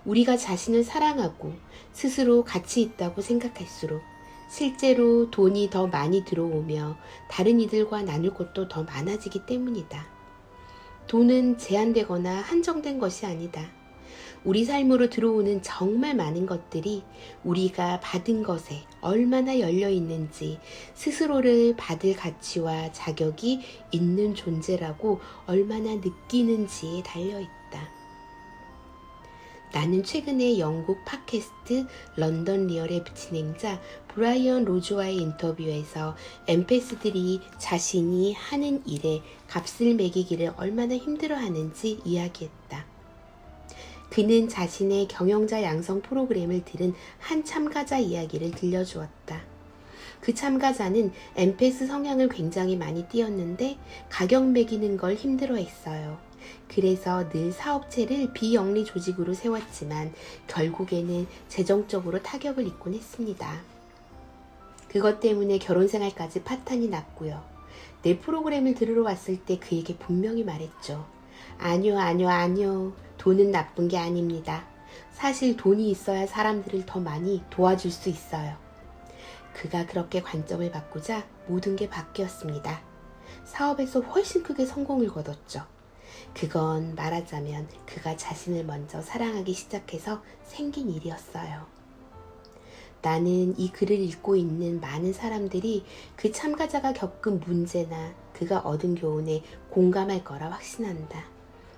우리가 자신을 사랑하고 스스로 가치 있다고 생각할수록 실제로 돈이 더 많이 들어오며 다른 이들과 나눌 것도 더 많아지기 때문이다. 돈은 제한되거나 한정된 것이 아니다. 우리 삶으로 들어오는 정말 많은 것들이 우리가 받은 것에 얼마나 열려 있는지, 스스로를 받을 가치와 자격이 있는 존재라고 얼마나 느끼는지에 달려있다. 나는 최근에 영국 팟캐스트 런던 리얼의 진행자 브라이언 로즈와의 인터뷰에서 엠패스들이 자신이 하는 일에 값을 매기기를 얼마나 힘들어하는지 이야기했다. 그는 자신의 경영자 양성 프로그램을 들은 한 참가자 이야기를 들려주었다. 그 참가자는 엠패스 성향을 굉장히 많이 띄었는데 가격 매기는 걸 힘들어했어요. 그래서 늘 사업체를 비영리 조직으로 세웠지만 결국에는 재정적으로 타격을 입곤 했습니다. 그것 때문에 결혼 생활까지 파탄이 났고요. 내 프로그램을 들으러 왔을 때 그에게 분명히 말했죠. 아니요. 돈은 나쁜 게 아닙니다. 사실 돈이 있어야 사람들을 더 많이 도와줄 수 있어요. 그가 그렇게 관점을 바꾸자 모든 게 바뀌었습니다. 사업에서 훨씬 크게 성공을 거뒀죠. 그건 말하자면 그가 자신을 먼저 사랑하기 시작해서 생긴 일이었어요. 나는 이 글을 읽고 있는 많은 사람들이 그 참가자가 겪은 문제나 그가 얻은 교훈에 공감할 거라 확신한다.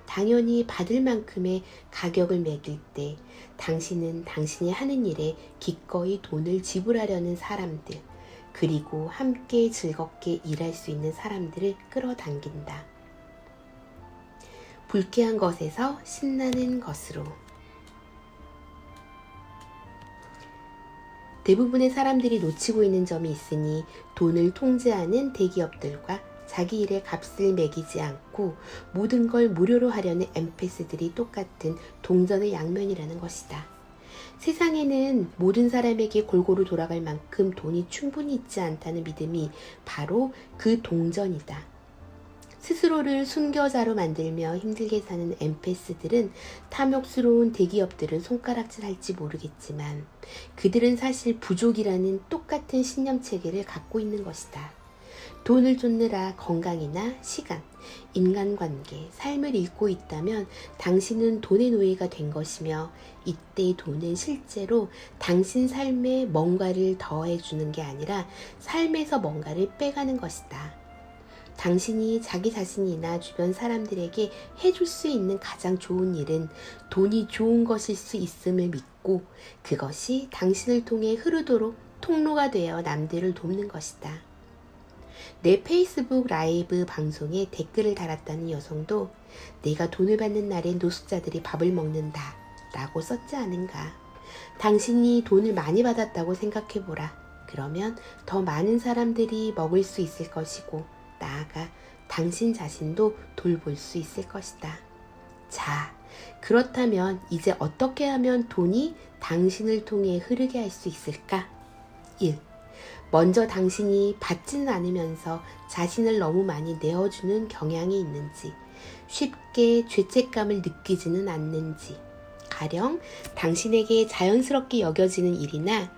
당연히 받을 만큼의 가격을 매길 때 당신은 당신이 하는 일에 기꺼이 돈을 지불하려는 사람들, 그리고 함께 즐겁게 일할 수 있는 사람들을 끌어당긴다. 불쾌한 것에서 신나는 것으로. 대부분의 사람들이 놓치고 있는 점이 있으니 돈을 통제하는 대기업들과 자기 일에 값을 매기지 않고 모든 걸 무료로 하려는 엠패스들이 똑같은 동전의 양면이라는 것이다. 세상에는 모든 사람에게 골고루 돌아갈 만큼 돈이 충분히 있지 않다는 믿음이 바로 그 동전이다. 스스로를 순교자로 만들며 힘들게 사는 엠패스들은 탐욕스러운 대기업들은 손가락질할지 모르겠지만 그들은 사실 부족이라는 똑같은 신념체계를 갖고 있는 것이다. 돈을 쫓느라 건강이나 시간, 인간관계, 삶을 잃고 있다면 당신은 돈의 노예가 된 것이며 이때 돈은 실제로 당신 삶에 뭔가를 더해주는 게 아니라 삶에서 뭔가를 빼가는 것이다. 당신이 자기 자신이나 주변 사람들에게 해줄 수 있는 가장 좋은 일은 돈이 좋은 것일 수 있음을 믿고 그것이 당신을 통해 흐르도록 통로가 되어 남들을 돕는 것이다. 내 페이스북 라이브 방송에 댓글을 달았다는 여성도 내가 돈을 받는 날에 노숙자들이 밥을 먹는다 라고 썼지 않은가. 당신이 돈을 많이 받았다고 생각해보라. 그러면 더 많은 사람들이 먹을 수 있을 것이고 나아가 당신 자신도 돌볼 수 있을 것이다. 자, 그렇다면 이제 어떻게 하면 돈이 당신을 통해 흐르게 할 수 있을까? 1. 먼저 당신이 받지는 않으면서 자신을 너무 많이 내어주는 경향이 있는지, 쉽게 죄책감을 느끼지는 않는지, 가령 당신에게 자연스럽게 여겨지는 일이나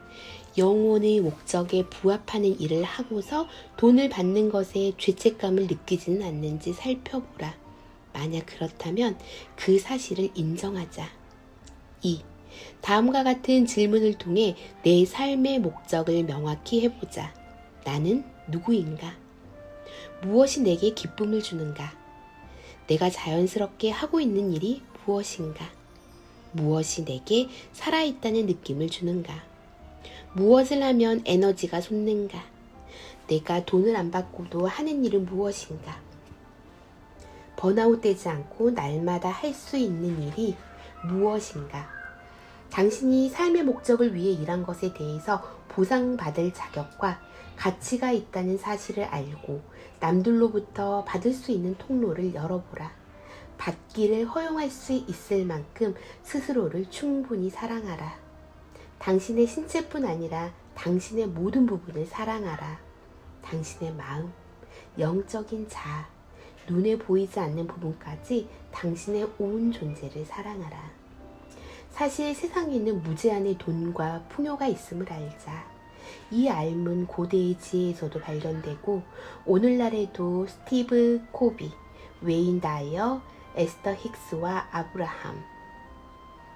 영혼의 목적에 부합하는 일을 하고서 돈을 받는 것에 죄책감을 느끼지는 않는지 살펴보라. 만약 그렇다면 그 사실을 인정하자. 2. 다음과 같은 질문을 통해 내 삶의 목적을 명확히 해보자. 나는 누구인가? 무엇이 내게 기쁨을 주는가? 내가 자연스럽게 하고 있는 일이 무엇인가? 무엇이 내게 살아있다는 느낌을 주는가? 무엇을 하면 에너지가 솟는가? 내가 돈을 안 받고도 하는 일은 무엇인가? 번아웃 되지 않고 날마다 할 수 있는 일이 무엇인가? 당신이 삶의 목적을 위해 일한 것에 대해서 보상받을 자격과 가치가 있다는 사실을 알고 남들로부터 받을 수 있는 통로를 열어보라. 받기를 허용할 수 있을 만큼 스스로를 충분히 사랑하라. 당신의 신체뿐 아니라 당신의 모든 부분을 사랑하라. 당신의 마음, 영적인 자아, 눈에 보이지 않는 부분까지 당신의 온 존재를 사랑하라. 사실 세상에는 무제한의 돈과 풍요가 있음을 알자. 이 알문 고대의 지혜에서도 발견되고 오늘날에도 스티브 코비, 웨인 다이어, 에스터 힉스와 아브라함,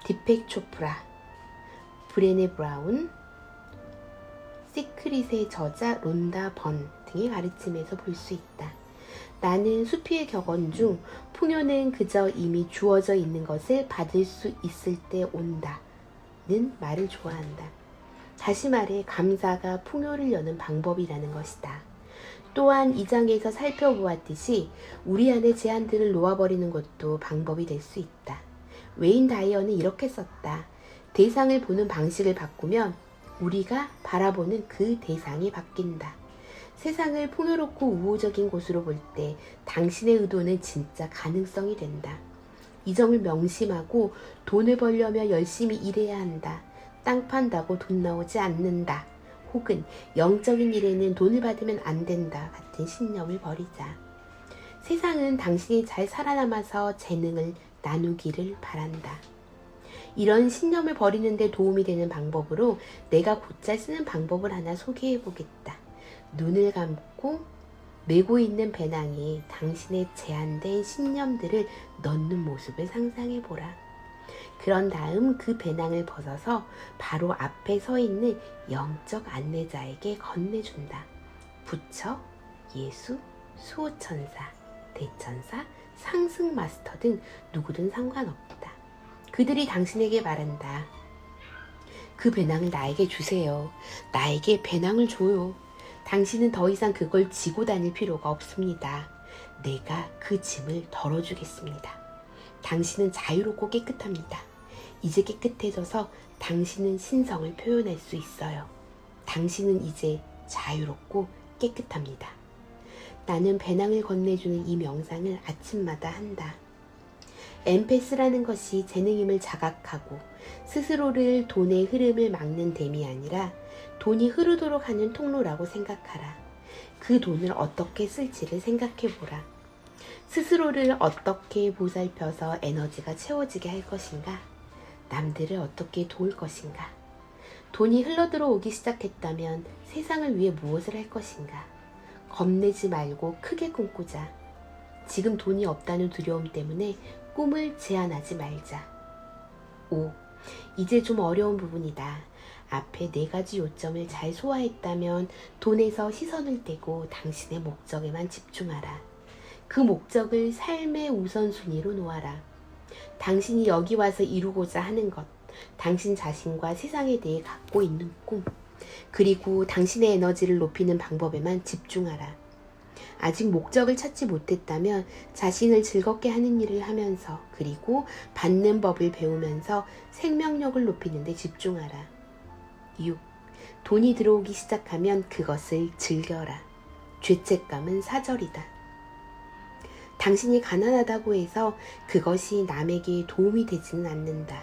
디펙 초프라, 브레네 브라운, 시크릿의 저자 론다 번 등의 가르침에서 볼 수 있다. 나는 수피의 격언 중 풍요는 그저 이미 주어져 있는 것을 받을 수 있을 때 온다는 말을 좋아한다. 다시 말해 감사가 풍요를 여는 방법이라는 것이다. 또한 이 장에서 살펴보았듯이 우리 안의 제한들을 놓아버리는 것도 방법이 될 수 있다. 웨인 다이어는 이렇게 썼다. 대상을 보는 방식을 바꾸면 우리가 바라보는 그 대상이 바뀐다. 세상을 풍요롭고 우호적인 곳으로 볼 때 당신의 의도는 진짜 가능성이 된다. 이 점을 명심하고 돈을 벌려면 열심히 일해야 한다. 땅 판다고 돈 나오지 않는다. 혹은 영적인 일에는 돈을 받으면 안 된다 같은 신념을 버리자. 세상은 당신이 잘 살아남아서 재능을 나누기를 바란다. 이런 신념을 버리는 데 도움이 되는 방법으로 내가 곧잘 쓰는 방법을 하나 소개해 보겠다. 눈을 감고 메고 있는 배낭이 당신의 제한된 신념들을 넣는 모습을 상상해 보라. 그런 다음 그 배낭을 벗어서 바로 앞에 서 있는 영적 안내자에게 건네준다. 부처, 예수, 수호천사, 대천사, 상승 마스터 등 누구든 상관없다. 그들이 당신에게 말한다. 그 배낭을 나에게 주세요. 나에게 배낭을 줘요. 당신은 더 이상 그걸 지고 다닐 필요가 없습니다. 내가 그 짐을 덜어주겠습니다. 당신은 자유롭고 깨끗합니다. 이제 깨끗해져서 당신은 신성을 표현할 수 있어요. 당신은 이제 자유롭고 깨끗합니다. 나는 배낭을 건네주는 이 명상을 아침마다 한다. 엠페스라는 것이 재능임을 자각하고 스스로를 돈의 흐름을 막는 댐이 아니라 돈이 흐르도록 하는 통로라고 생각하라. 그 돈을 어떻게 쓸지를 생각해보라. 스스로를 어떻게 보살펴서 에너지가 채워지게 할 것인가? 남들을 어떻게 도울 것인가? 돈이 흘러들어오기 시작했다면 세상을 위해 무엇을 할 것인가? 겁내지 말고 크게 꿈꾸자. 지금 돈이 없다는 두려움 때문에 꿈을 제한하지 말자. 5. 이제 좀 어려운 부분이다. 앞에 4가지 요점을 잘 소화했다면 돈에서 시선을 떼고 당신의 목적에만 집중하라. 그 목적을 삶의 우선순위로 놓아라. 당신이 여기 와서 이루고자 하는 것, 당신 자신과 세상에 대해 갖고 있는 꿈, 그리고 당신의 에너지를 높이는 방법에만 집중하라. 아직 목적을 찾지 못했다면 자신을 즐겁게 하는 일을 하면서 그리고 받는 법을 배우면서 생명력을 높이는 데 집중하라. 6. 돈이 들어오기 시작하면 그것을 즐겨라. 죄책감은 사절이다. 당신이 가난하다고 해서 그것이 남에게 도움이 되지는 않는다.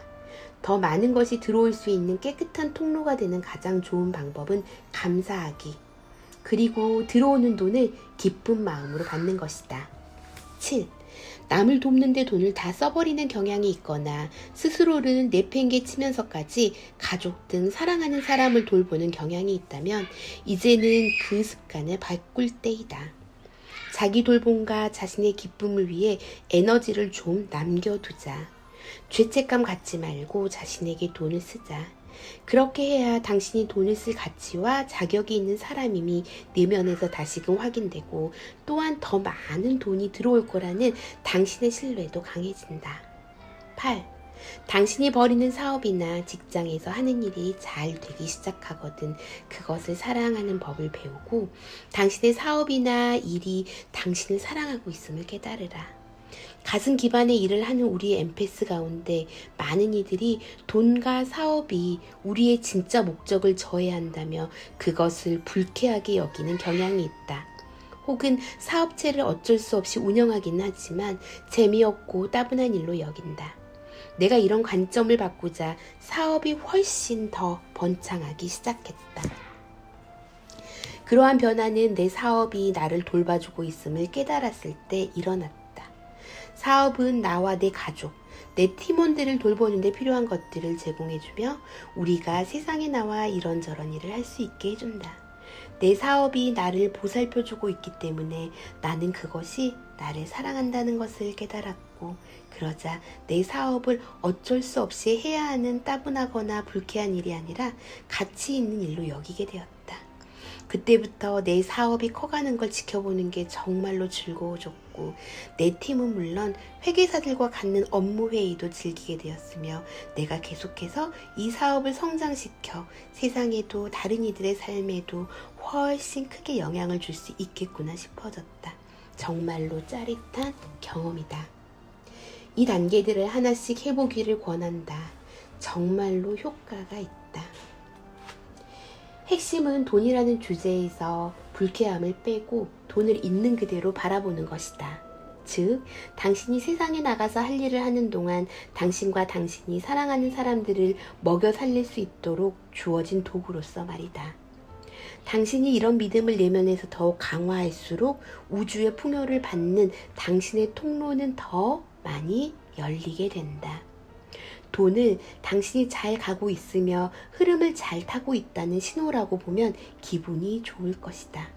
더 많은 것이 들어올 수 있는 깨끗한 통로가 되는 가장 좋은 방법은 감사하기, 그리고 들어오는 돈을 기쁜 마음으로 받는 것이다. 7. 남을 돕는데 돈을 다 써버리는 경향이 있거나 스스로를 내팽개치면서까지 가족 등 사랑하는 사람을 돌보는 경향이 있다면 이제는 그 습관을 바꿀 때이다. 자기 돌봄과 자신의 기쁨을 위해 에너지를 좀 남겨두자. 죄책감 갖지 말고 자신에게 돈을 쓰자. 그렇게 해야 당신이 돈을 쓸 가치와 자격이 있는 사람임이 내면에서 다시금 확인되고 또한 더 많은 돈이 들어올 거라는 당신의 신뢰도 강해진다. 8. 당신이 벌이는 사업이나 직장에서 하는 일이 잘 되기 시작하거든 그것을 사랑하는 법을 배우고 당신의 사업이나 일이 당신을 사랑하고 있음을 깨달으라. 가슴 기반의 일을 하는 우리의 엠패스 가운데 많은 이들이 돈과 사업이 우리의 진짜 목적을 저해한다며 그것을 불쾌하게 여기는 경향이 있다. 혹은 사업체를 어쩔 수 없이 운영하긴 하지만 재미없고 따분한 일로 여긴다. 내가 이런 관점을 바꾸자 사업이 훨씬 더 번창하기 시작했다. 그러한 변화는 내 사업이 나를 돌봐주고 있음을 깨달았을 때 일어났다. 사업은 나와 내 가족, 내 팀원들을 돌보는 데 필요한 것들을 제공해주며 우리가 세상에 나와 이런저런 일을 할 수 있게 해준다. 내 사업이 나를 보살펴주고 있기 때문에 나는 그것이 나를 사랑한다는 것을 깨달았고, 그러자 내 사업을 어쩔 수 없이 해야 하는 따분하거나 불쾌한 일이 아니라 가치 있는 일로 여기게 되었다. 그때부터 내 사업이 커가는 걸 지켜보는 게 정말로 즐거워졌고, 내 팀은 물론 회계사들과 갖는 업무 회의도 즐기게 되었으며, 내가 계속해서 이 사업을 성장시켜 세상에도 다른 이들의 삶에도 훨씬 크게 영향을 줄 수 있겠구나 싶어졌다. 정말로 짜릿한 경험이다. 이 단계들을 하나씩 해보기를 권한다. 정말로 효과가 있다. 핵심은 돈이라는 주제에서 불쾌함을 빼고 돈을 있는 그대로 바라보는 것이다. 즉, 당신이 세상에 나가서 할 일을 하는 동안 당신과 당신이 사랑하는 사람들을 먹여 살릴 수 있도록 주어진 도구로서 말이다. 당신이 이런 믿음을 내면에서 더욱 강화할수록 우주의 풍요를 받는 당신의 통로는 더 많이 열리게 된다. 돈을 당신이 잘 가고 있으며 흐름을 잘 타고 있다는 신호라고 보면 기분이 좋을 것이다.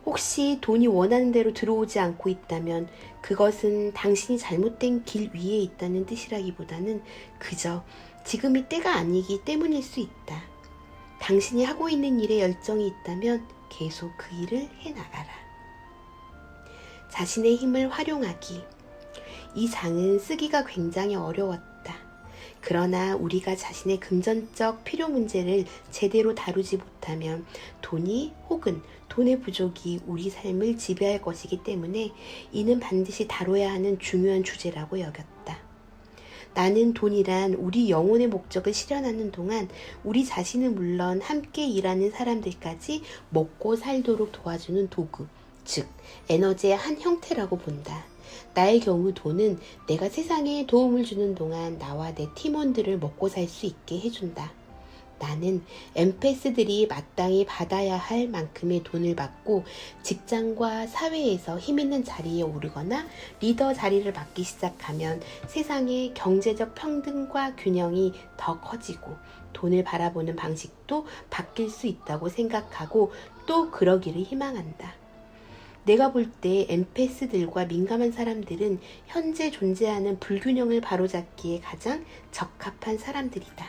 혹시 돈이 원하는 대로 들어오지 않고 있다면 그것은 당신이 잘못된 길 위에 있다는 뜻이라기보다는 그저 지금이 때가 아니기 때문일 수 있다. 당신이 하고 있는 일에 열정이 있다면 계속 그 일을 해나가라. 자신의 힘을 활용하기. 이 장은 쓰기가 굉장히 어려웠다. 그러나 우리가 자신의 금전적 필요 문제를 제대로 다루지 못하면 돈이 혹은 돈의 부족이 우리 삶을 지배할 것이기 때문에 이는 반드시 다뤄야 하는 중요한 주제라고 여겼다. 나는 돈이란 우리 영혼의 목적을 실현하는 동안 우리 자신은 물론 함께 일하는 사람들까지 먹고 살도록 도와주는 도구, 즉 에너지의 한 형태라고 본다. 나의 경우 돈은 내가 세상에 도움을 주는 동안 나와 내 팀원들을 먹고 살 수 있게 해준다. 나는 엠패스들이 마땅히 받아야 할 만큼의 돈을 받고 직장과 사회에서 힘있는 자리에 오르거나 리더 자리를 맡기 시작하면 세상의 경제적 평등과 균형이 더 커지고 돈을 바라보는 방식도 바뀔 수 있다고 생각하고 또 그러기를 희망한다. 내가 볼 때 엠패스들과 민감한 사람들은 현재 존재하는 불균형을 바로잡기에 가장 적합한 사람들이다.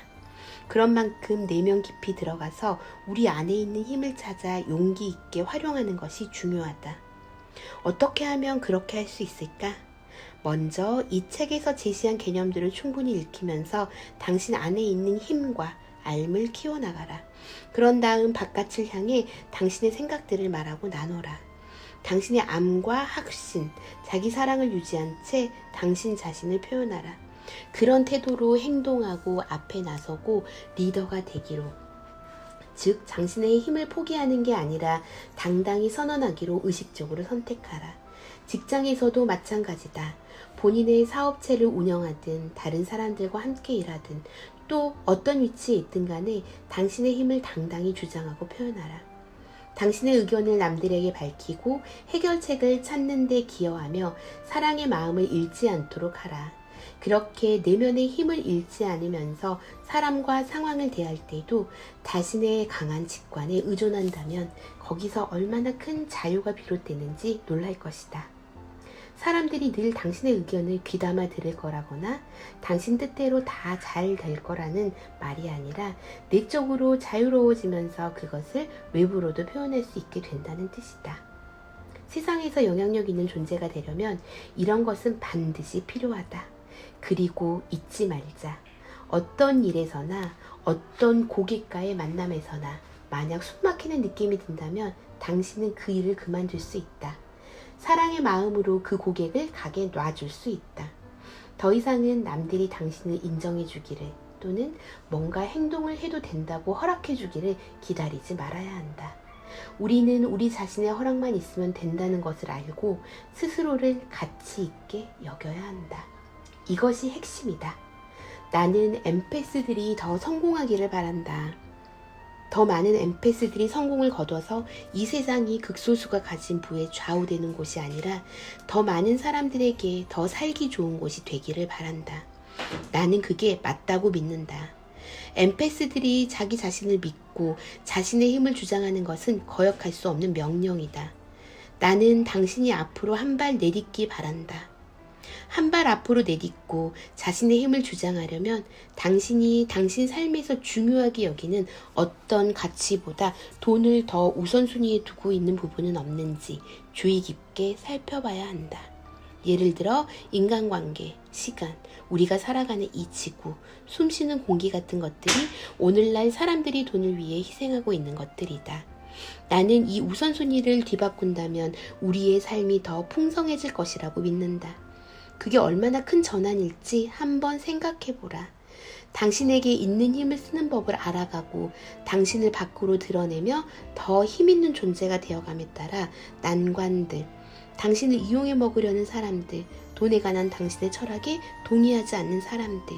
그런 만큼 내면 깊이 들어가서 우리 안에 있는 힘을 찾아 용기 있게 활용하는 것이 중요하다. 어떻게 하면 그렇게 할 수 있을까? 먼저 이 책에서 제시한 개념들을 충분히 읽히면서 당신 안에 있는 힘과 알을 키워나가라. 그런 다음 바깥을 향해 당신의 생각들을 말하고 나눠라. 당신의 암과 확신, 자기 사랑을 유지한 채 당신 자신을 표현하라. 그런 태도로 행동하고 앞에 나서고 리더가 되기로. 즉, 당신의 힘을 포기하는 게 아니라 당당히 선언하기로 의식적으로 선택하라. 직장에서도 마찬가지다. 본인의 사업체를 운영하든 다른 사람들과 함께 일하든 또 어떤 위치에 있든 간에 당신의 힘을 당당히 주장하고 표현하라. 당신의 의견을 남들에게 밝히고 해결책을 찾는 데 기여하며 사랑의 마음을 잃지 않도록 하라. 그렇게 내면의 힘을 잃지 않으면서 사람과 상황을 대할 때도 자신의 강한 직관에 의존한다면 거기서 얼마나 큰 자유가 비롯되는지 놀랄 것이다. 사람들이 늘 당신의 의견을 귀담아 들을 거라거나 당신 뜻대로 다 잘 될 거라는 말이 아니라 내적으로 자유로워지면서 그것을 외부로도 표현할 수 있게 된다는 뜻이다. 세상에서 영향력 있는 존재가 되려면 이런 것은 반드시 필요하다. 그리고 잊지 말자. 어떤 일에서나 어떤 고객과의 만남에서나 만약 숨막히는 느낌이 든다면 당신은 그 일을 그만둘 수 있다. 사랑의 마음으로 그 고객을 가게 놔줄 수 있다. 더 이상은 남들이 당신을 인정해 주기를 또는 뭔가 행동을 해도 된다고 허락해 주기를 기다리지 말아야 한다. 우리는 우리 자신의 허락만 있으면 된다는 것을 알고 스스로를 가치 있게 여겨야 한다. 이것이 핵심이다. 나는 엠패스들이 더 성공하기를 바란다. 더 많은 엠패스들이 성공을 거둬서 이 세상이 극소수가 가진 부에 좌우되는 곳이 아니라 더 많은 사람들에게 더 살기 좋은 곳이 되기를 바란다. 나는 그게 맞다고 믿는다. 엠패스들이 자기 자신을 믿고 자신의 힘을 주장하는 것은 거역할 수 없는 명령이다. 나는 당신이 앞으로 한 발 내딛기 바란다. 한 발 앞으로 내딛고 자신의 힘을 주장하려면 당신이 당신 삶에서 중요하게 여기는 어떤 가치보다 돈을 더 우선순위에 두고 있는 부분은 없는지 주의 깊게 살펴봐야 한다. 예를 들어 인간관계, 시간, 우리가 살아가는 이 지구, 숨쉬는 공기 같은 것들이 오늘날 사람들이 돈을 위해 희생하고 있는 것들이다. 나는 이 우선순위를 뒤바꾼다면 우리의 삶이 더 풍성해질 것이라고 믿는다. 그게 얼마나 큰 전환일지 한번 생각해보라. 당신에게 있는 힘을 쓰는 법을 알아가고 당신을 밖으로 드러내며 더 힘있는 존재가 되어감에 따라 난관들, 당신을 이용해 먹으려는 사람들, 돈에 관한 당신의 철학에 동의하지 않는 사람들,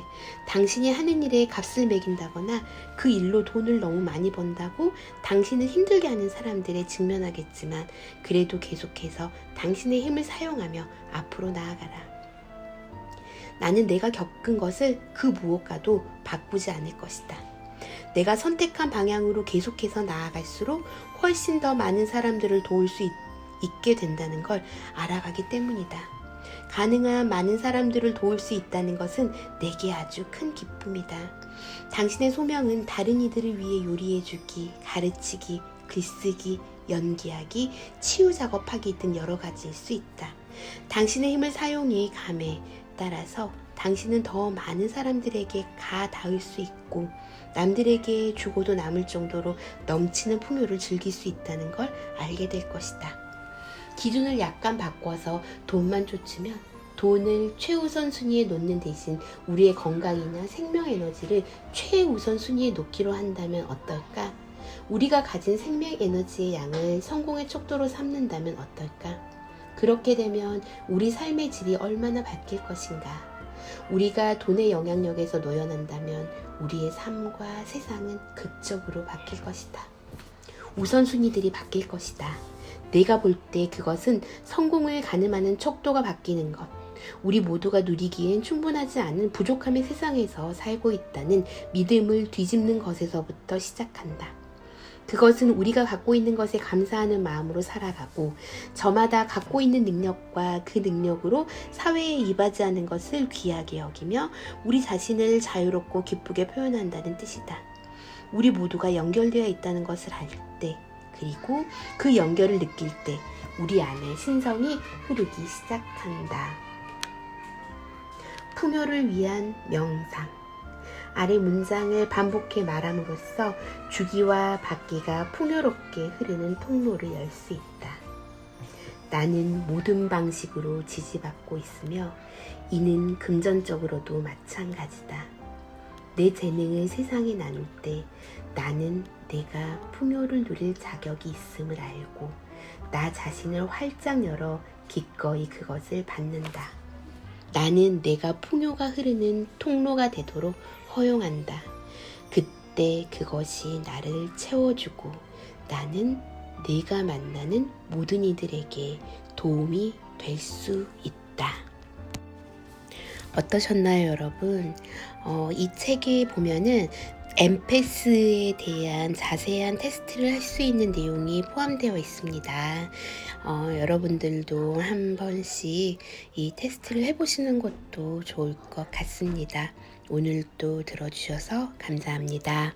당신이 하는 일에 값을 매긴다거나 그 일로 돈을 너무 많이 번다고 당신을 힘들게 하는 사람들에 직면하겠지만 그래도 계속해서 당신의 힘을 사용하며 앞으로 나아가라. 나는 내가 겪은 것을 그 무엇과도 바꾸지 않을 것이다. 내가 선택한 방향으로 계속해서 나아갈수록 훨씬 더 많은 사람들을 도울 수 있게 된다는 걸 알아가기 때문이다. 가능한 많은 사람들을 도울 수 있다는 것은 내게 아주 큰 기쁨이다. 당신의 소명은 다른 이들을 위해 요리해주기, 가르치기, 글쓰기, 연기하기, 치유 작업하기 등 여러 가지일 수 있다. 당신의 힘을 사용해 감에 따라서 당신은 더 많은 사람들에게 닿을 수 있고 남들에게 주고도 남을 정도로 넘치는 풍요를 즐길 수 있다는 걸 알게 될 것이다. 기준을 약간 바꿔서 돈만 쫓으면 돈을 최우선 순위에 놓는 대신 우리의 건강이나 생명 에너지를 최우선 순위에 놓기로 한다면 어떨까? 우리가 가진 생명 에너지의 양을 성공의 척도로 삼는다면 어떨까? 그렇게 되면 우리 삶의 질이 얼마나 바뀔 것인가? 우리가 돈의 영향력에서 놓여난다면 우리의 삶과 세상은 극적으로 바뀔 것이다. 우선순위들이 바뀔 것이다. 내가 볼 때 그것은 성공을 가늠하는 척도가 바뀌는 것. 우리 모두가 누리기엔 충분하지 않은 부족함의 세상에서 살고 있다는 믿음을 뒤집는 것에서부터 시작한다. 그것은 우리가 갖고 있는 것에 감사하는 마음으로 살아가고 저마다 갖고 있는 능력과 그 능력으로 사회에 이바지하는 것을 귀하게 여기며 우리 자신을 자유롭고 기쁘게 표현한다는 뜻이다. 우리 모두가 연결되어 있다는 것을 알 때 그리고 그 연결을 느낄 때 우리 안에 신성이 흐르기 시작한다. 풍요를 위한 명상. 아래 문장을 반복해 말함으로써 주기와 받기가 풍요롭게 흐르는 통로를 열 수 있다. 나는 모든 방식으로 지지받고 있으며 이는 금전적으로도 마찬가지다. 내 재능을 세상에 나눌 때 나는 내가 풍요를 누릴 자격이 있음을 알고 나 자신을 활짝 열어 기꺼이 그것을 받는다. 나는 내가 풍요가 흐르는 통로가 되도록 허용한다. 그때 그것이 나를 채워주고 나는 내가 만나는 모든 이들에게 도움이 될 수 있다. 어떠셨나요, 여러분? 이 책에 보면은 엠패스에 대한 자세한 테스트를 할 수 있는 내용이 포함되어 있습니다. 여러분들도 한 번씩 이 테스트를 해보시는 것도 좋을 것 같습니다. 오늘도 들어주셔서 감사합니다.